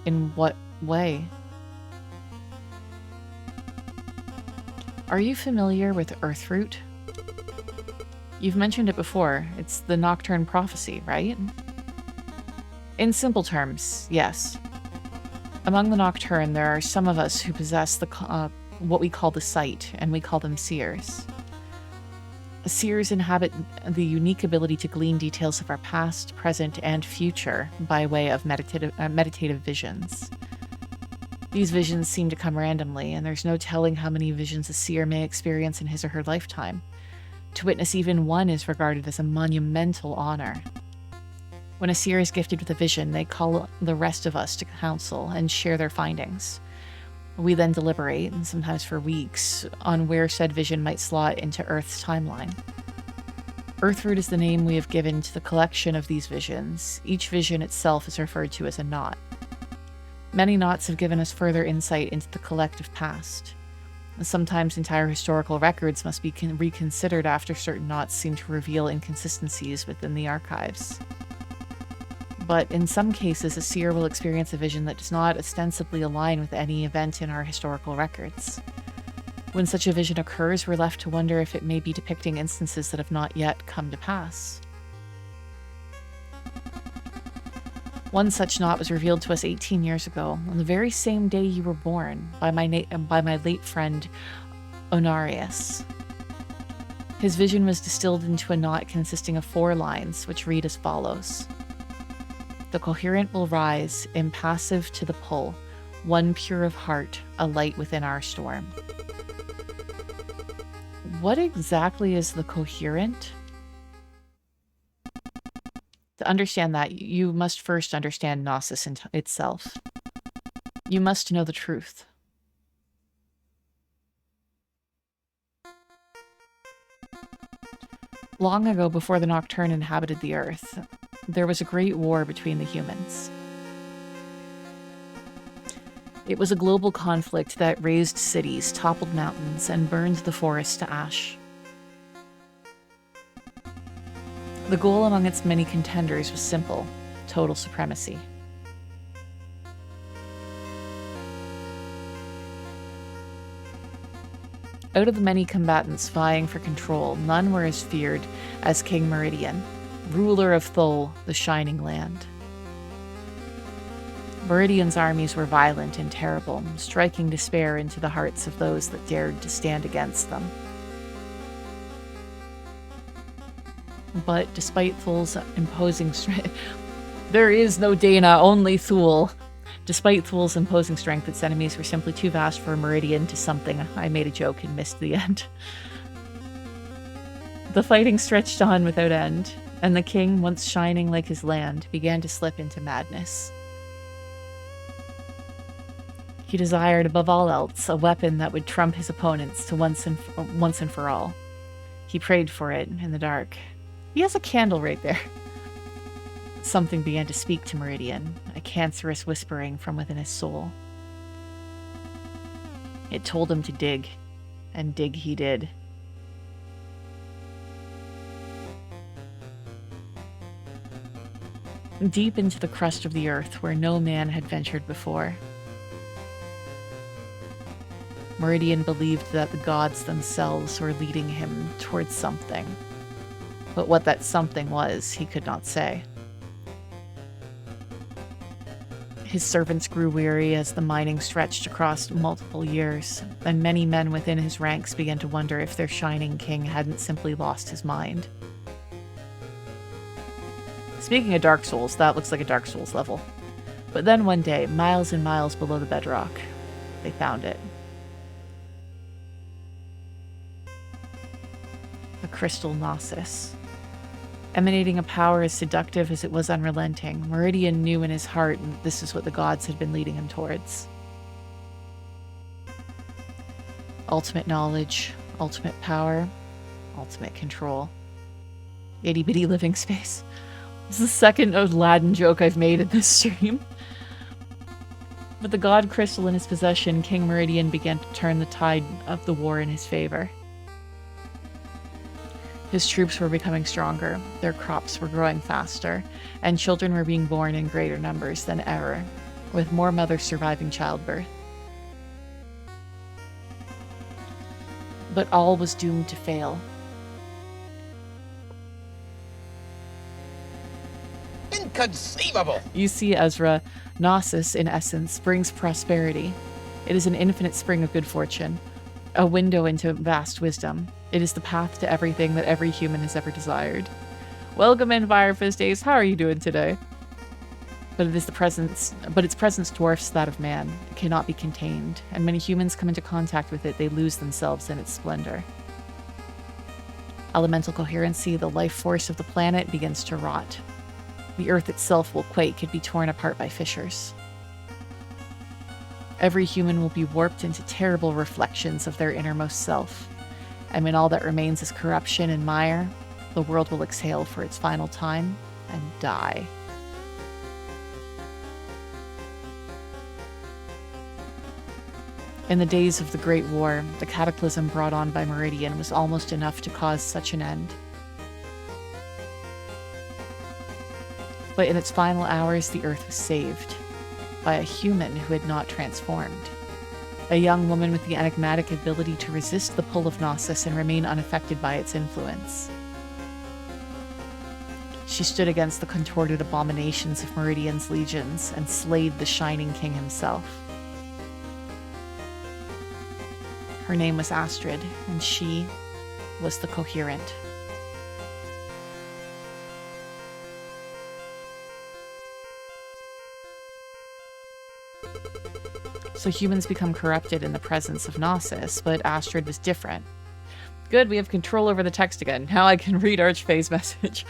In what way? Are you familiar with Earthroot? You've mentioned it before. It's the Nocturne Prophecy, right? In simple terms, yes. Among the Nocturne, there are some of us who possess the what we call the sight, and we call them seers. Seers inhabit the unique ability to glean details of our past, present, and future by way of meditative visions. These visions seem to come randomly, and there's no telling how many visions a seer may experience in his or her lifetime. To witness even one is regarded as a monumental honor. When a seer is gifted with a vision, they call the rest of us to counsel and share their findings. We then deliberate, and sometimes for weeks, on where said vision might slot into Earth's timeline. Earthroot is the name we have given to the collection of these visions. Each vision itself is referred to as a knot. Many knots have given us further insight into the collective past. Sometimes entire historical records must be reconsidered after certain knots seem to reveal inconsistencies within the archives. But in some cases, a seer will experience a vision that does not ostensibly align with any event in our historical records. When such a vision occurs, we're left to wonder if it may be depicting instances that have not yet come to pass. One such knot was revealed to us 18 years ago, on the very same day you were born, by my late friend, Onarius. His vision was distilled into a knot consisting of 4 lines, which read as follows. The coherent will rise, impassive to the pull, one pure of heart, a light within our storm. What exactly is the coherent? To understand that, you must first understand Gnosis itself. You must know the truth. Long ago, before the Nocturne inhabited the Earth, there was a great war between the humans. It was a global conflict that razed cities, toppled mountains, and burned the forests to ash. The goal among its many contenders was simple: total supremacy. Out of the many combatants vying for control, none were as feared as King Meridian, ruler of Thol, the Shining Land. Meridian's armies were violent and terrible, striking despair into the hearts of those that dared to stand against them. But despite Thol's imposing strength, there is no Dana, only Thul. Despite Thul's imposing strength, its enemies were simply too vast for Meridian to something. I made a joke and missed the end. The fighting stretched on without end, and the king, once shining like his land, began to slip into madness. He desired, above all else, a weapon that would trump his opponents to once and for all. He prayed for it in the dark. He has a candle right there. Something began to speak to Meridian, a cancerous whispering from within his soul. It told him to dig, and dig he did. Deep into the crust of the earth, where no man had ventured before, Meridian believed that the gods themselves were leading him towards something. But what that something was, he could not say. His servants grew weary as the mining stretched across multiple years, and many men within his ranks began to wonder if their shining king hadn't simply lost his mind. Speaking of Dark Souls, that looks like a Dark Souls level. But then one day, miles and miles below the bedrock, they found it. A crystal Gnosis. Emanating a power as seductive as it was unrelenting, Meridian knew in his heart that this is what the gods had been leading him towards. Ultimate knowledge, ultimate power, ultimate control. Itty-bitty living space. This is the second Aladdin joke I've made in this stream. With the god crystal in his possession, King Meridian began to turn the tide of the war in his favor. His troops were becoming stronger, their crops were growing faster, and children were being born in greater numbers than ever, with more mothers surviving childbirth. But all was doomed to fail. Inconceivable! You see, Ezra, Gnosis, in essence, brings prosperity. It is an infinite spring of good fortune, a window into vast wisdom. It is the path to everything that every human has ever desired. Welcome in, Firefist Ace. How are you doing today? But its presence dwarfs that of man. It cannot be contained, and when humans come into contact with it, they lose themselves in its splendor. Elemental coherency, the life force of the planet, begins to rot. The earth itself will quake and be torn apart by fissures. Every human will be warped into terrible reflections of their innermost self, and when all that remains is corruption and mire, the world will exhale for its final time and die. In the days of the Great War, the cataclysm brought on by Meridian was almost enough to cause such an end. But in its final hours, the Earth was saved by a human who had not transformed. A young woman with the enigmatic ability to resist the pull of Gnosis and remain unaffected by its influence. She stood against the contorted abominations of Meridian's legions and slayed the Shining King himself. Her name was Astrid, and she was the Coherent. So humans become corrupted in the presence of Gnosis, but Astrid was different. Good, we have control over the text again. Now I can read Archfey's message.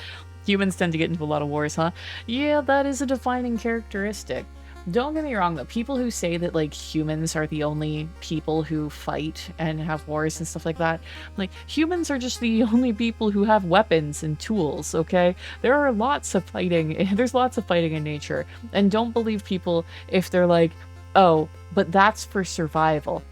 Humans tend to get into a lot of wars, huh? Yeah, that is a defining characteristic. Don't get me wrong, though. People who say that, like, humans are the only people who fight and have wars and stuff like that, like, humans are just the only people who have weapons and tools, okay? There are lots of fighting. There's lots of fighting in nature. And don't believe people if they're like, oh, but that's for survival.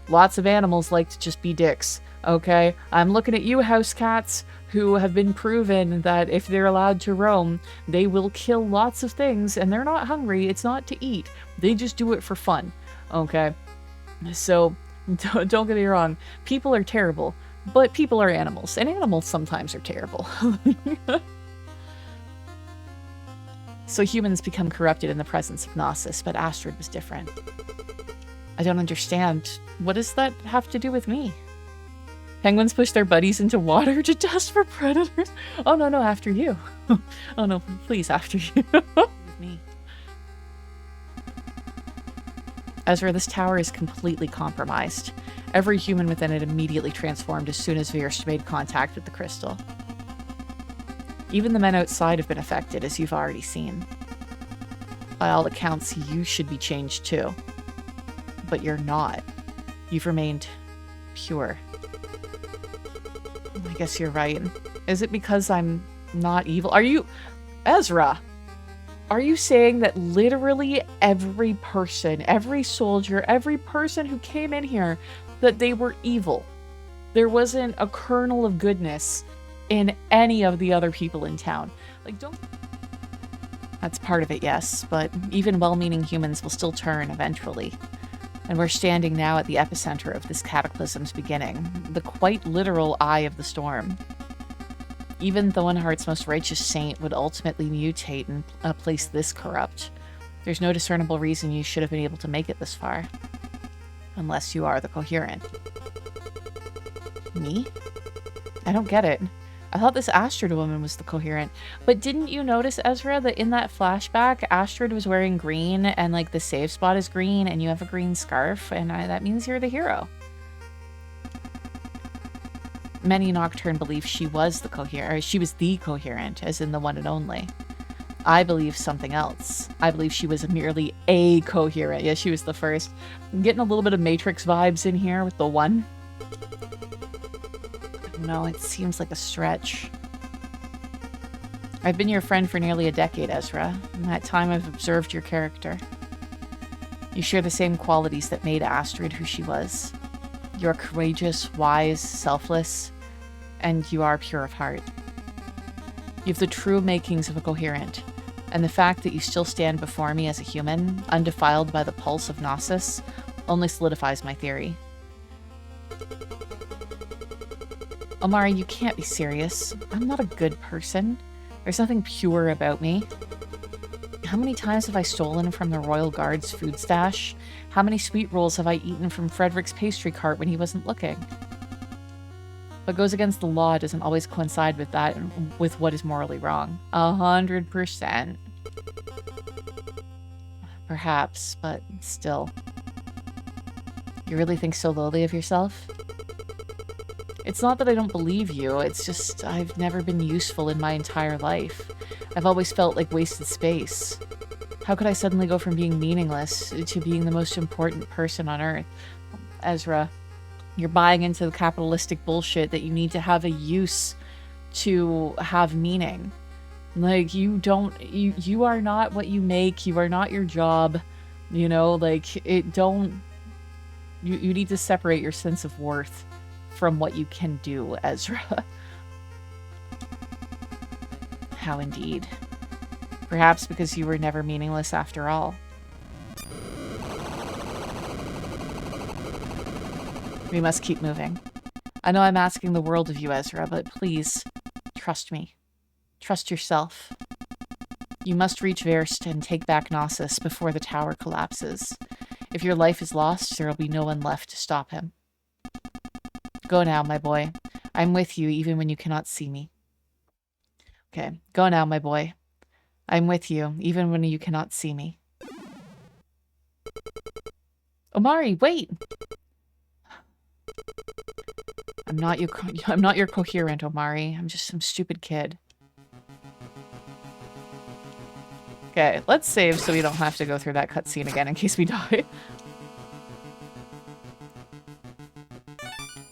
Lots of animals like to just be dicks, okay? I'm looking at you, house cats, who have been proven that if they're allowed to roam, they will kill lots of things, and they're not hungry. It's not to eat. They just do it for fun, okay? So, don't get me wrong. People are terrible, but people are animals, and animals sometimes are terrible. So humans become corrupted in the presence of Gnosis, but Astrid was different. I don't understand. What does that have to do with me? Penguins push their buddies into water to test for predators? Oh, no, after you. Oh, no, please, after you. Me. Ezra, this tower is completely compromised. Every human within it immediately transformed as soon as Virst made contact with the crystal. Even the men outside have been affected, as you've already seen. By all accounts, you should be changed too. But you're not. You've remained pure. I guess you're right. Is it because I'm not evil? Are you... Ezra! Are you saying that literally every person, every soldier, every person who came in here, that they were evil? There wasn't a kernel of goodness in any of the other people in town. Like, don't... That's part of it, yes, but even well-meaning humans will still turn eventually. And we're standing now at the epicenter of this cataclysm's beginning, the quite literal eye of the storm. Even Thoenhardt's most righteous saint would ultimately mutate in a place this corrupt. There's no discernible reason you should have been able to make it this far. Unless you are the Coherent. Me? I don't get it. I thought this Astrid woman was the Coherent. But didn't you notice, Ezra, that in that flashback, Astrid was wearing green, and, like, the save spot is green, and you have a green scarf, and that means you're the hero. Many Nocturne believe she was the Coherent, or she was the Coherent, as in the one and only. I believe something else. I believe she was merely a Coherent. Yeah, she was the first. I'm getting a little bit of Matrix vibes in here with the one. No, it seems like a stretch. I've been your friend for nearly a decade, Ezra. In that time, I've observed your character. You share the same qualities that made Astrid who she was. You're courageous, wise, selfless, and you are pure of heart. You have the true makings of a coherent, and the fact that you still stand before me as a human, undefiled by the pulse of Gnosis, only solidifies my theory. Omari, you can't be serious. I'm not a good person. There's nothing pure about me. How many times have I stolen from the Royal Guard's food stash? How many sweet rolls have I eaten from Frederick's pastry cart when he wasn't looking? What goes against the law doesn't always coincide with that, with what is morally wrong. 100%. Perhaps, but still. You really think so lowly of yourself? It's not that I don't believe you, it's just I've never been useful in my entire life. I've always felt like wasted space. How could I suddenly go from being meaningless to being the most important person on Earth? Ezra, you're buying into the capitalistic bullshit that you need to have a use to have meaning. Like, you are not what you make, you are not your job, you know, like, you need to separate your sense of worth from what you can do, Ezra. How indeed. Perhaps because you were never meaningless after all. We must keep moving. I know I'm asking the world of you, Ezra, but please, trust me. Trust yourself. You must reach Verst and take back Gnosis before the tower collapses. If your life is lost, there will be no one left to stop him. Go now, my boy. I'm with you even when you cannot see me. Okay, go now, my boy. I'm with you even when you cannot see me. Omari, wait! I'm not your coherent, Omari. I'm just some stupid kid. Okay, let's save so we don't have to go through that cutscene again in case we die.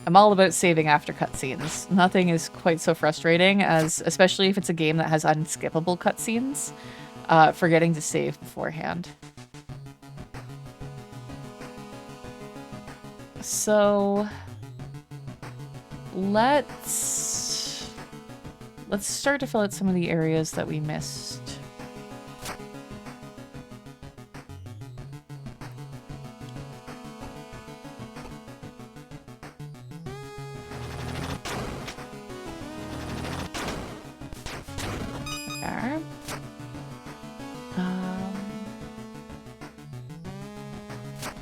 I'm all about saving after cutscenes. Nothing is quite so frustrating as, especially if it's a game that has unskippable cutscenes, forgetting to save beforehand. So let's start to fill out some of the areas that we missed.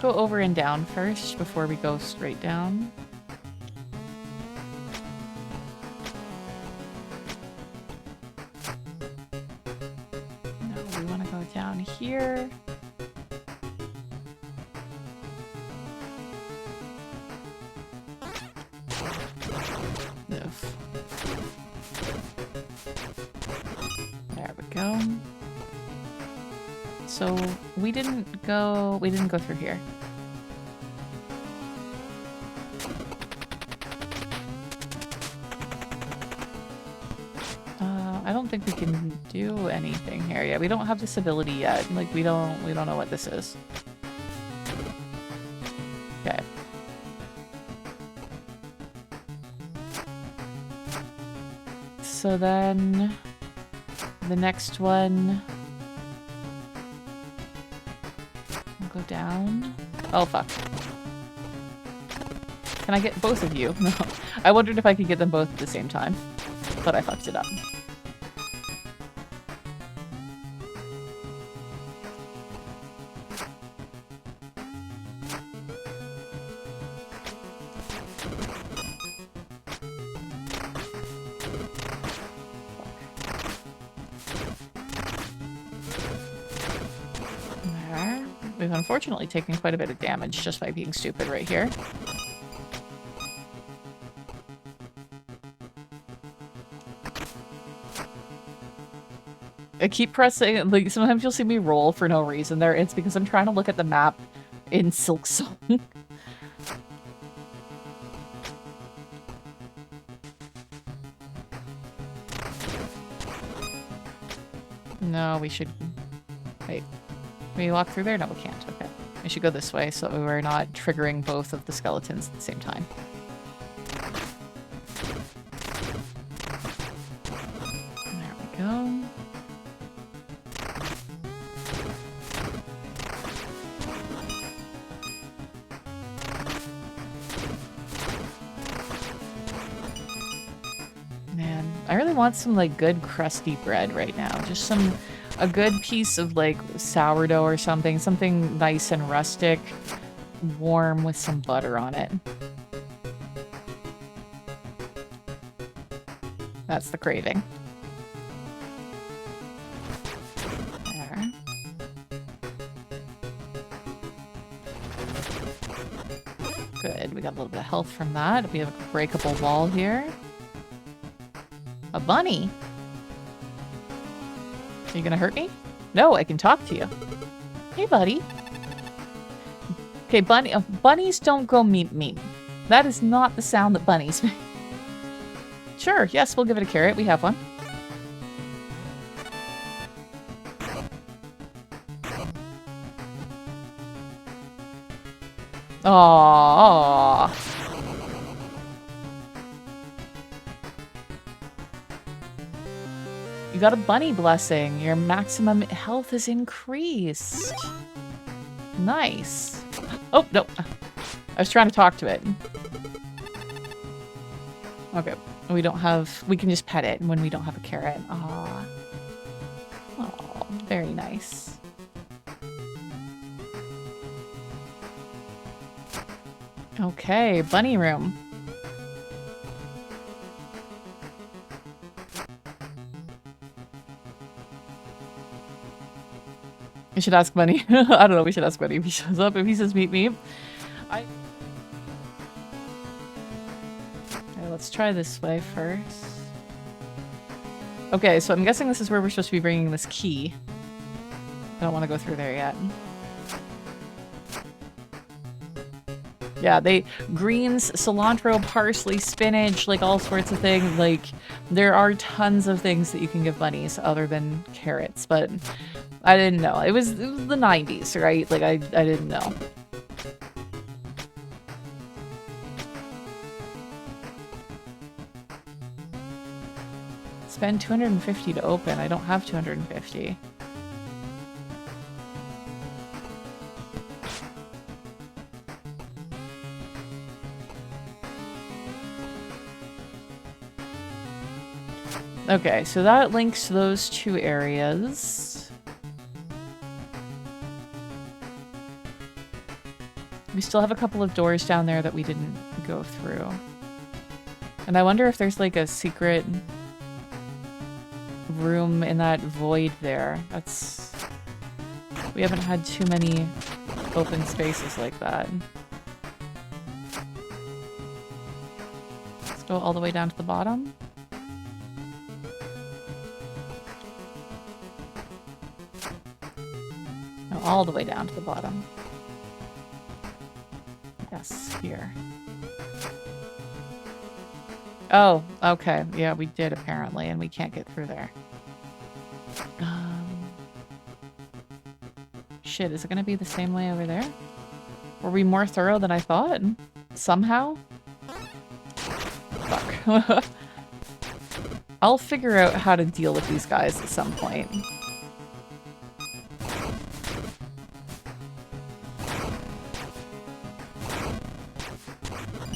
Go over and down first before we go straight down. No, we want to go down here. Oof. There we go. So we didn't go through here. I don't think we can do anything here yet. We don't have this ability yet. Like, we don't know what this is. Okay. So then the next one, we'll go down. Oh fuck. Can I get both of you? No. I wondered if I could get them both at the same time, but I fucked it up. We've unfortunately taken quite a bit of damage just by being stupid right here. I keep pressing, like, sometimes you'll see me roll for no reason there. It's because I'm trying to look at the map in Silksong. No, we should... Wait. Can we walk through there? No, we can't. Okay. We should go this way so that we're not triggering both of the skeletons at the same time. Man, I really want some like good crusty bread right now. Just a good piece of like sourdough or something. Something nice and rustic, warm with some butter on it. That's the craving. There. Good, we got a little bit of health from that. We have a breakable wall here. A bunny? Are you gonna hurt me? No, I can talk to you. Hey, buddy. Okay, bunnies don't go meep meep. That is not the sound that bunnies make. Sure, yes, we'll give it a carrot. We have one. Aww. You got a bunny blessing. Your maximum health is increased. Nice. Oh, no. I was trying to talk to it. Okay. We don't have... We can just pet it when we don't have a carrot. Aww. Aww. Very nice. Okay. Bunny room. We should ask Bunny. I don't know. We should ask Bunny if he shows up. If he says meet me. Okay, let's try this way first. Okay, so I'm guessing this is where we're supposed to be bringing this key. I don't want to go through there yet. Yeah, greens, cilantro, parsley, spinach, like all sorts of things. Like, there are tons of things that you can give bunnies other than carrots, but I didn't know. It was the 90s, right? Like, I didn't know. Spend 250 to open. I don't have 250. Okay, so that links to those two areas. We still have a couple of doors down there that we didn't go through. And I wonder if there's like a secret room in that void there. We haven't had too many open spaces like that. Let's go all the way down to the bottom. No, all the way down to the bottom. Yes, here. Oh, okay. Yeah, we did apparently, and we can't get through there. Shit, is it gonna be the same way over there? Were we more thorough than I thought? Somehow? Fuck. I'll figure out how to deal with these guys at some point.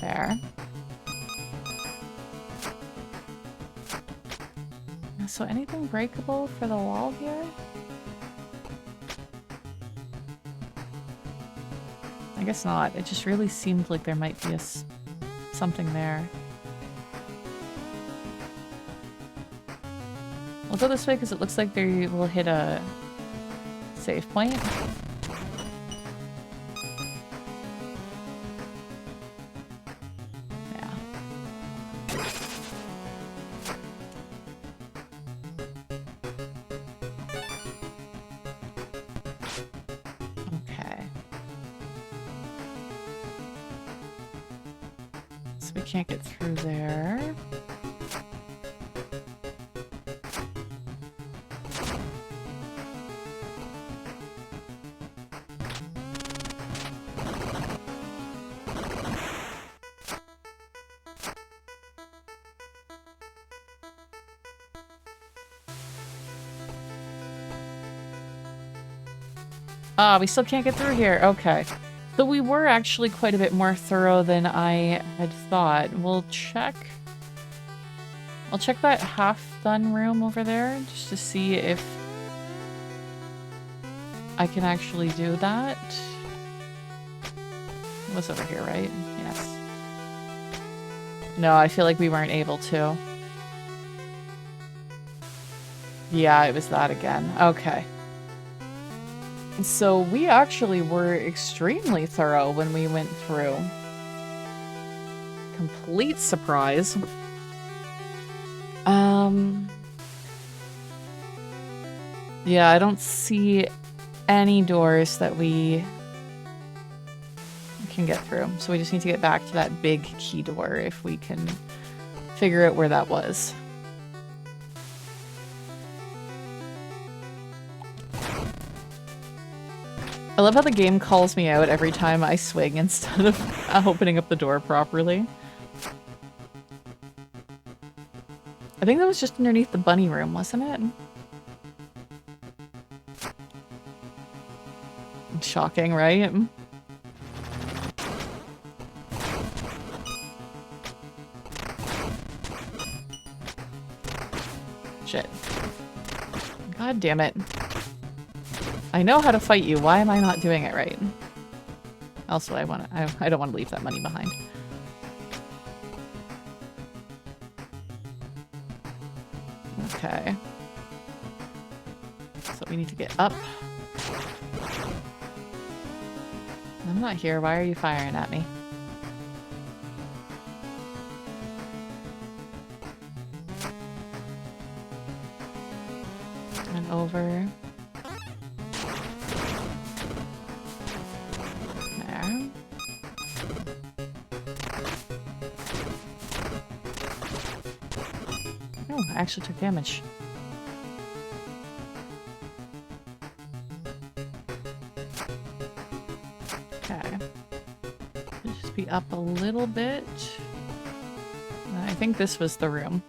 There. So anything breakable for the wall here? I guess not. It just really seemed like there might be something there. We'll go this way because it looks like they will hit a save point. Can't get through there. Ah, we still can't get through here. Okay. So we were actually quite a bit more thorough than I had thought. We'll check I'll check that half-done room over there just to see if I can actually do that. It was over here, right? Yes. No, I feel like we weren't able to. Yeah, it was that again. Okay. So we actually were extremely thorough when we went through. Complete surprise. Yeah, I don't see any doors that we can get through. So we just need to get back to that big key door if we can figure out where that was. I love how the game calls me out every time I swing instead of opening up the door properly. I think that was just underneath the bunny room, wasn't it? Shocking, right? Shit. God damn it. I know how to fight you. Why am I not doing it right? Also, I don't want to leave that money behind. Okay. So we need to get up. I'm not here. Why are you firing at me? And over. There. Oh, I actually took damage. Okay. Just be up a little bit. I think this was the room.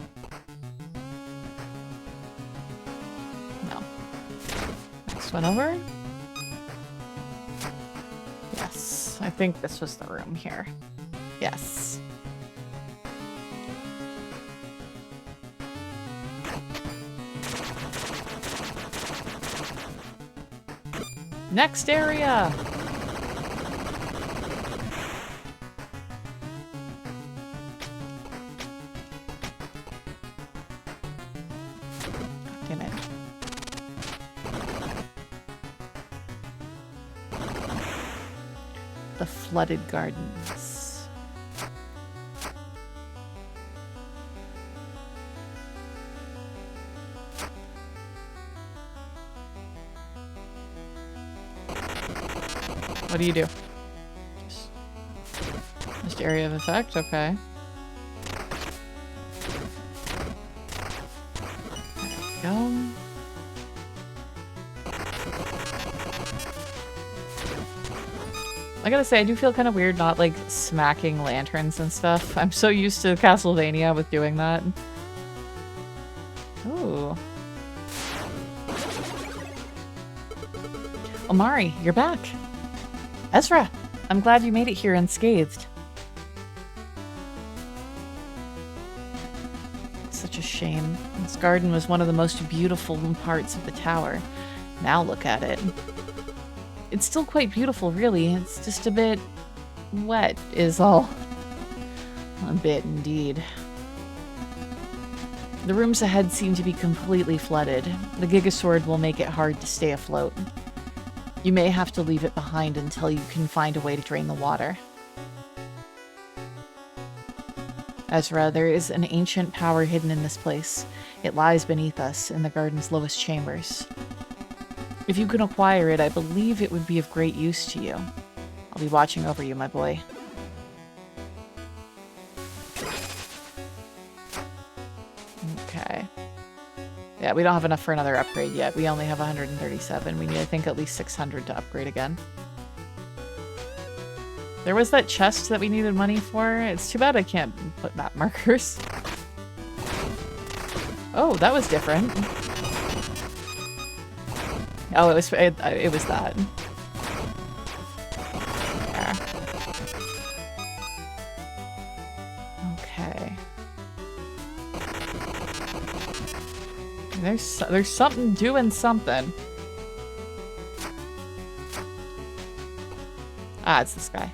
No. Next one over. Yes, I think this was the room here. Yes. Next area! Damn it. The flooded gardens. What do you do? Just area of effect? Okay. There we go. I gotta say, I do feel kind of weird not, like, smacking lanterns and stuff. I'm so used to Castlevania with doing that. Ooh. Omari, you're back. Ezra, I'm glad you made it here unscathed. It's such a shame. This garden was one of the most beautiful parts of the tower. Now look at it. It's still quite beautiful, really. It's just a bit wet, is all. A bit, indeed. The rooms ahead seem to be completely flooded. The GIGASWORD will make it hard to stay afloat. You may have to leave it behind until you can find a way to drain the water. Ezra, there is an ancient power hidden in this place. It lies beneath us, in the garden's lowest chambers. If you can acquire it, I believe it would be of great use to you. I'll be watching over you, my boy. Okay. Yeah, we don't have enough for another upgrade yet. We only have 137. We need, I think, at least 600 to upgrade again. There was that chest that we needed money for. It's too bad I can't put map markers. Oh, that was different. Oh, it was that. There. Okay. There's something doing something. Ah, it's this guy.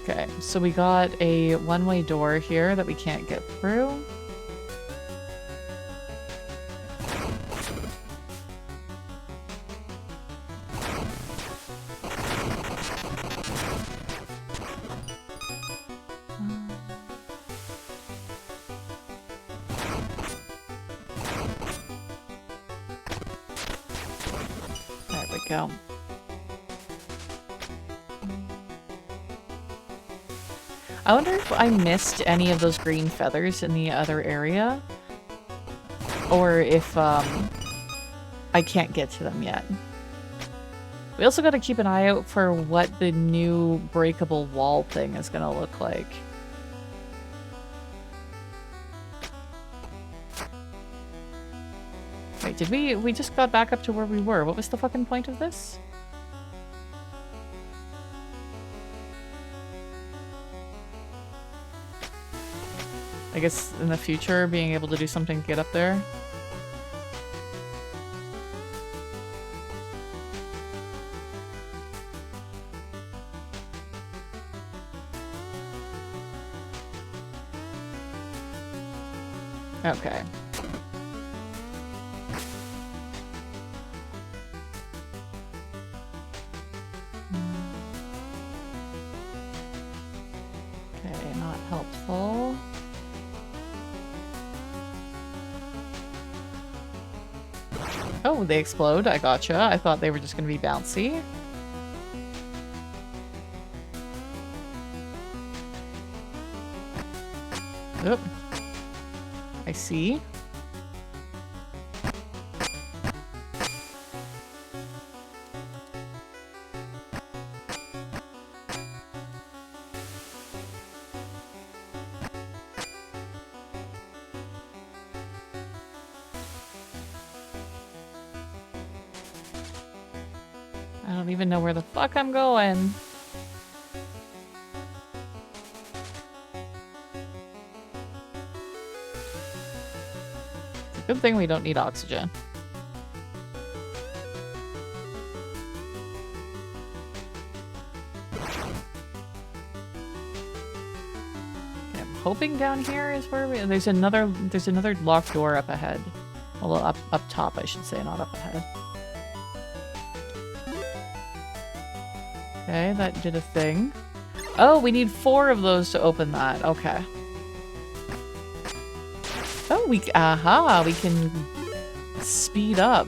Okay, so we got a one-way door here that we can't get through. There we go. I wonder if I missed any of those green feathers in the other area, or if I can't get to them yet. We also got to keep an eye out for what the new breakable wall thing is going to look like. Wait, did we just got back up to where we were? What was the fucking point of this? I guess in the future, being able to do something to get up there. Okay. Okay, not helpful. Oh, they explode. I gotcha. I thought they were just gonna be bouncy. Oop. I see. I don't even know where the fuck I'm going. It's a good thing we don't need oxygen. Okay, I'm hoping down here is where we... There's another locked door up ahead. Well, up top, I should say, not up ahead. Okay, that did a thing. Oh, we need 4 of those to open that. Okay. Oh, we can speed up.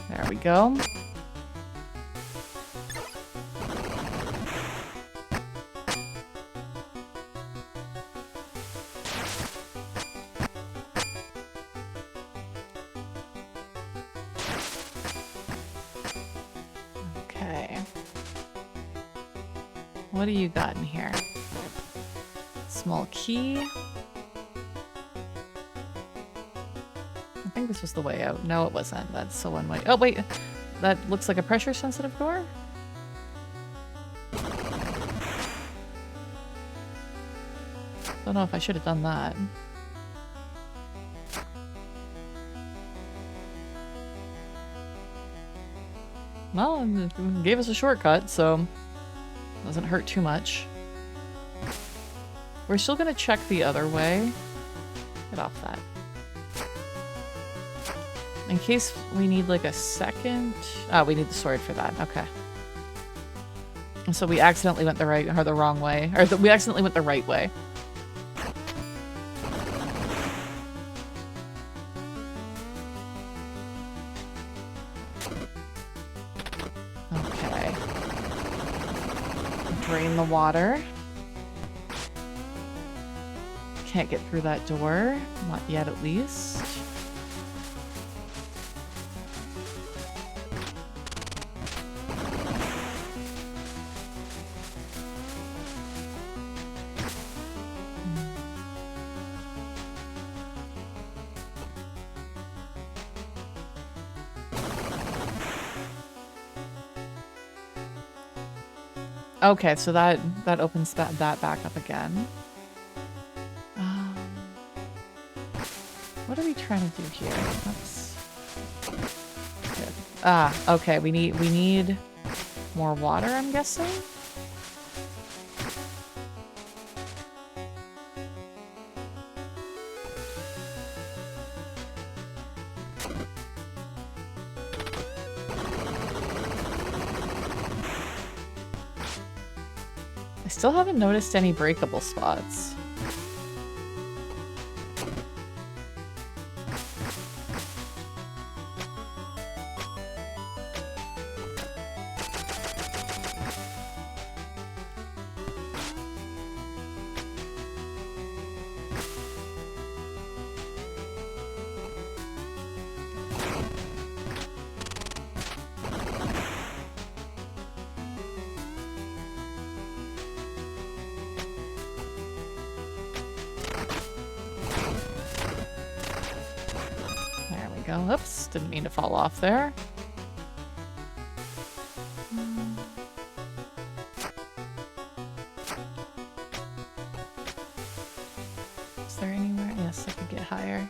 There we go. What do you got in here? Small key. I think this was the way out. No, it wasn't. That's the one way. Oh, wait. That looks like a pressure-sensitive door? Don't know if I should have done that. Well, it gave us a shortcut, so... doesn't hurt too much. We're still gonna check the other way. Get off that. In case we need like a second... Ah, we need the sword for that. Okay. So we accidentally went the right or the wrong way. Or we accidentally went the right way. Okay. Drain the water. Can't get through that door. Not yet, at least. Okay, so that opens that back up again. What are we trying to do here? That's good. Ah, okay, we need more water, I'm guessing? I still haven't noticed any breakable spots. Go. Oops, didn't mean to fall off there. Is there anywhere? Yes, I could get higher.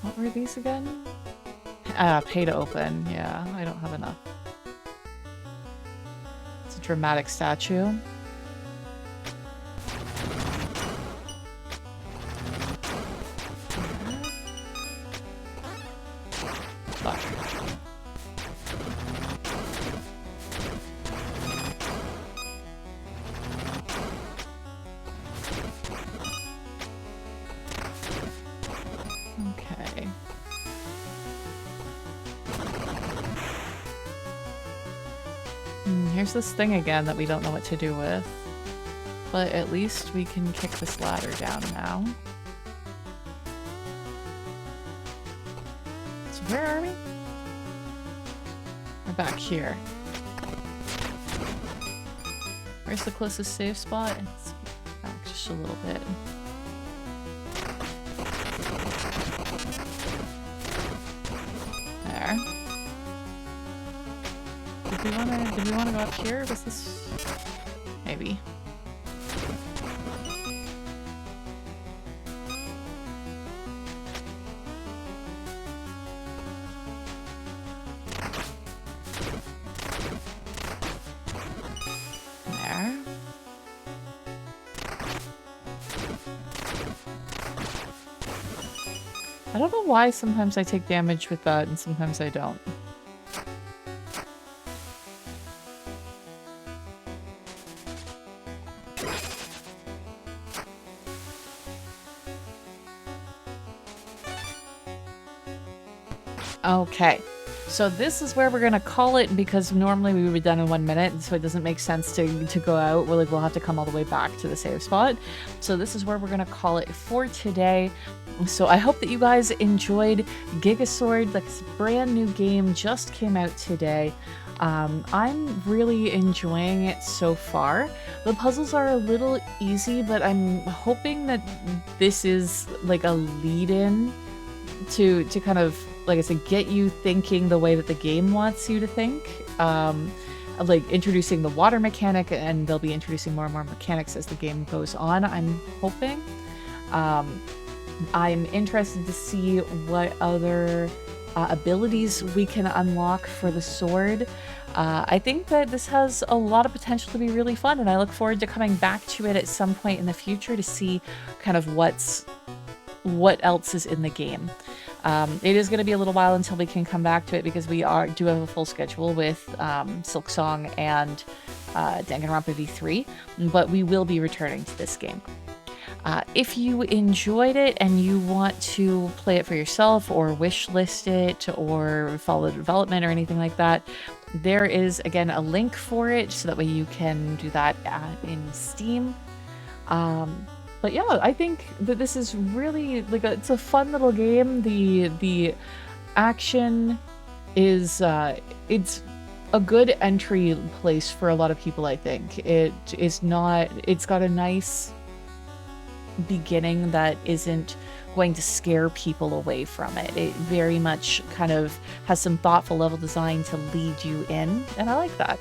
What were these again? Pay to open. Yeah, I don't have enough. Dramatic statue. Fuck. Okay. Here's this thing again that we don't know what to do with. But at least we can kick this ladder down now. So where are we? We're back here. Where's the closest save spot? It's back just a little bit. There. Did we wanna go up here? Was this... Maybe. There. I don't know why sometimes I take damage with that and sometimes I don't. Okay, so this is where we're gonna call it because normally we would be done in 1 minute, so it doesn't make sense to go out. We'll have to come all the way back to the save spot. So this is where we're gonna call it for today. So I hope that you guys enjoyed GIGASWORD. Like, this brand new game just came out today. I'm really enjoying it so far. The puzzles are a little easy, but I'm hoping that this is like a lead-in to kind of, like I said, get you thinking the way that the game wants you to think. Like introducing the water mechanic, and they'll be introducing more and more mechanics as the game goes on, I'm hoping. I'm interested to see what other abilities we can unlock for the sword. I think that this has a lot of potential to be really fun, and I look forward to coming back to it at some point in the future to see kind of what else is in the game. It is going to be a little while until we can come back to it because we do have a full schedule with Silksong and Danganronpa V3, but we will be returning to this game. If you enjoyed it and you want to play it for yourself or wishlist it or follow the development or anything like that, there is, again, a link for it so that way you can do that in Steam. But yeah, I think that this is really, like, it's a fun little game. The action is, it's a good entry place for a lot of people, I think. It's got a nice beginning that isn't going to scare people away from it. It very much kind of has some thoughtful level design to lead you in, and I like that.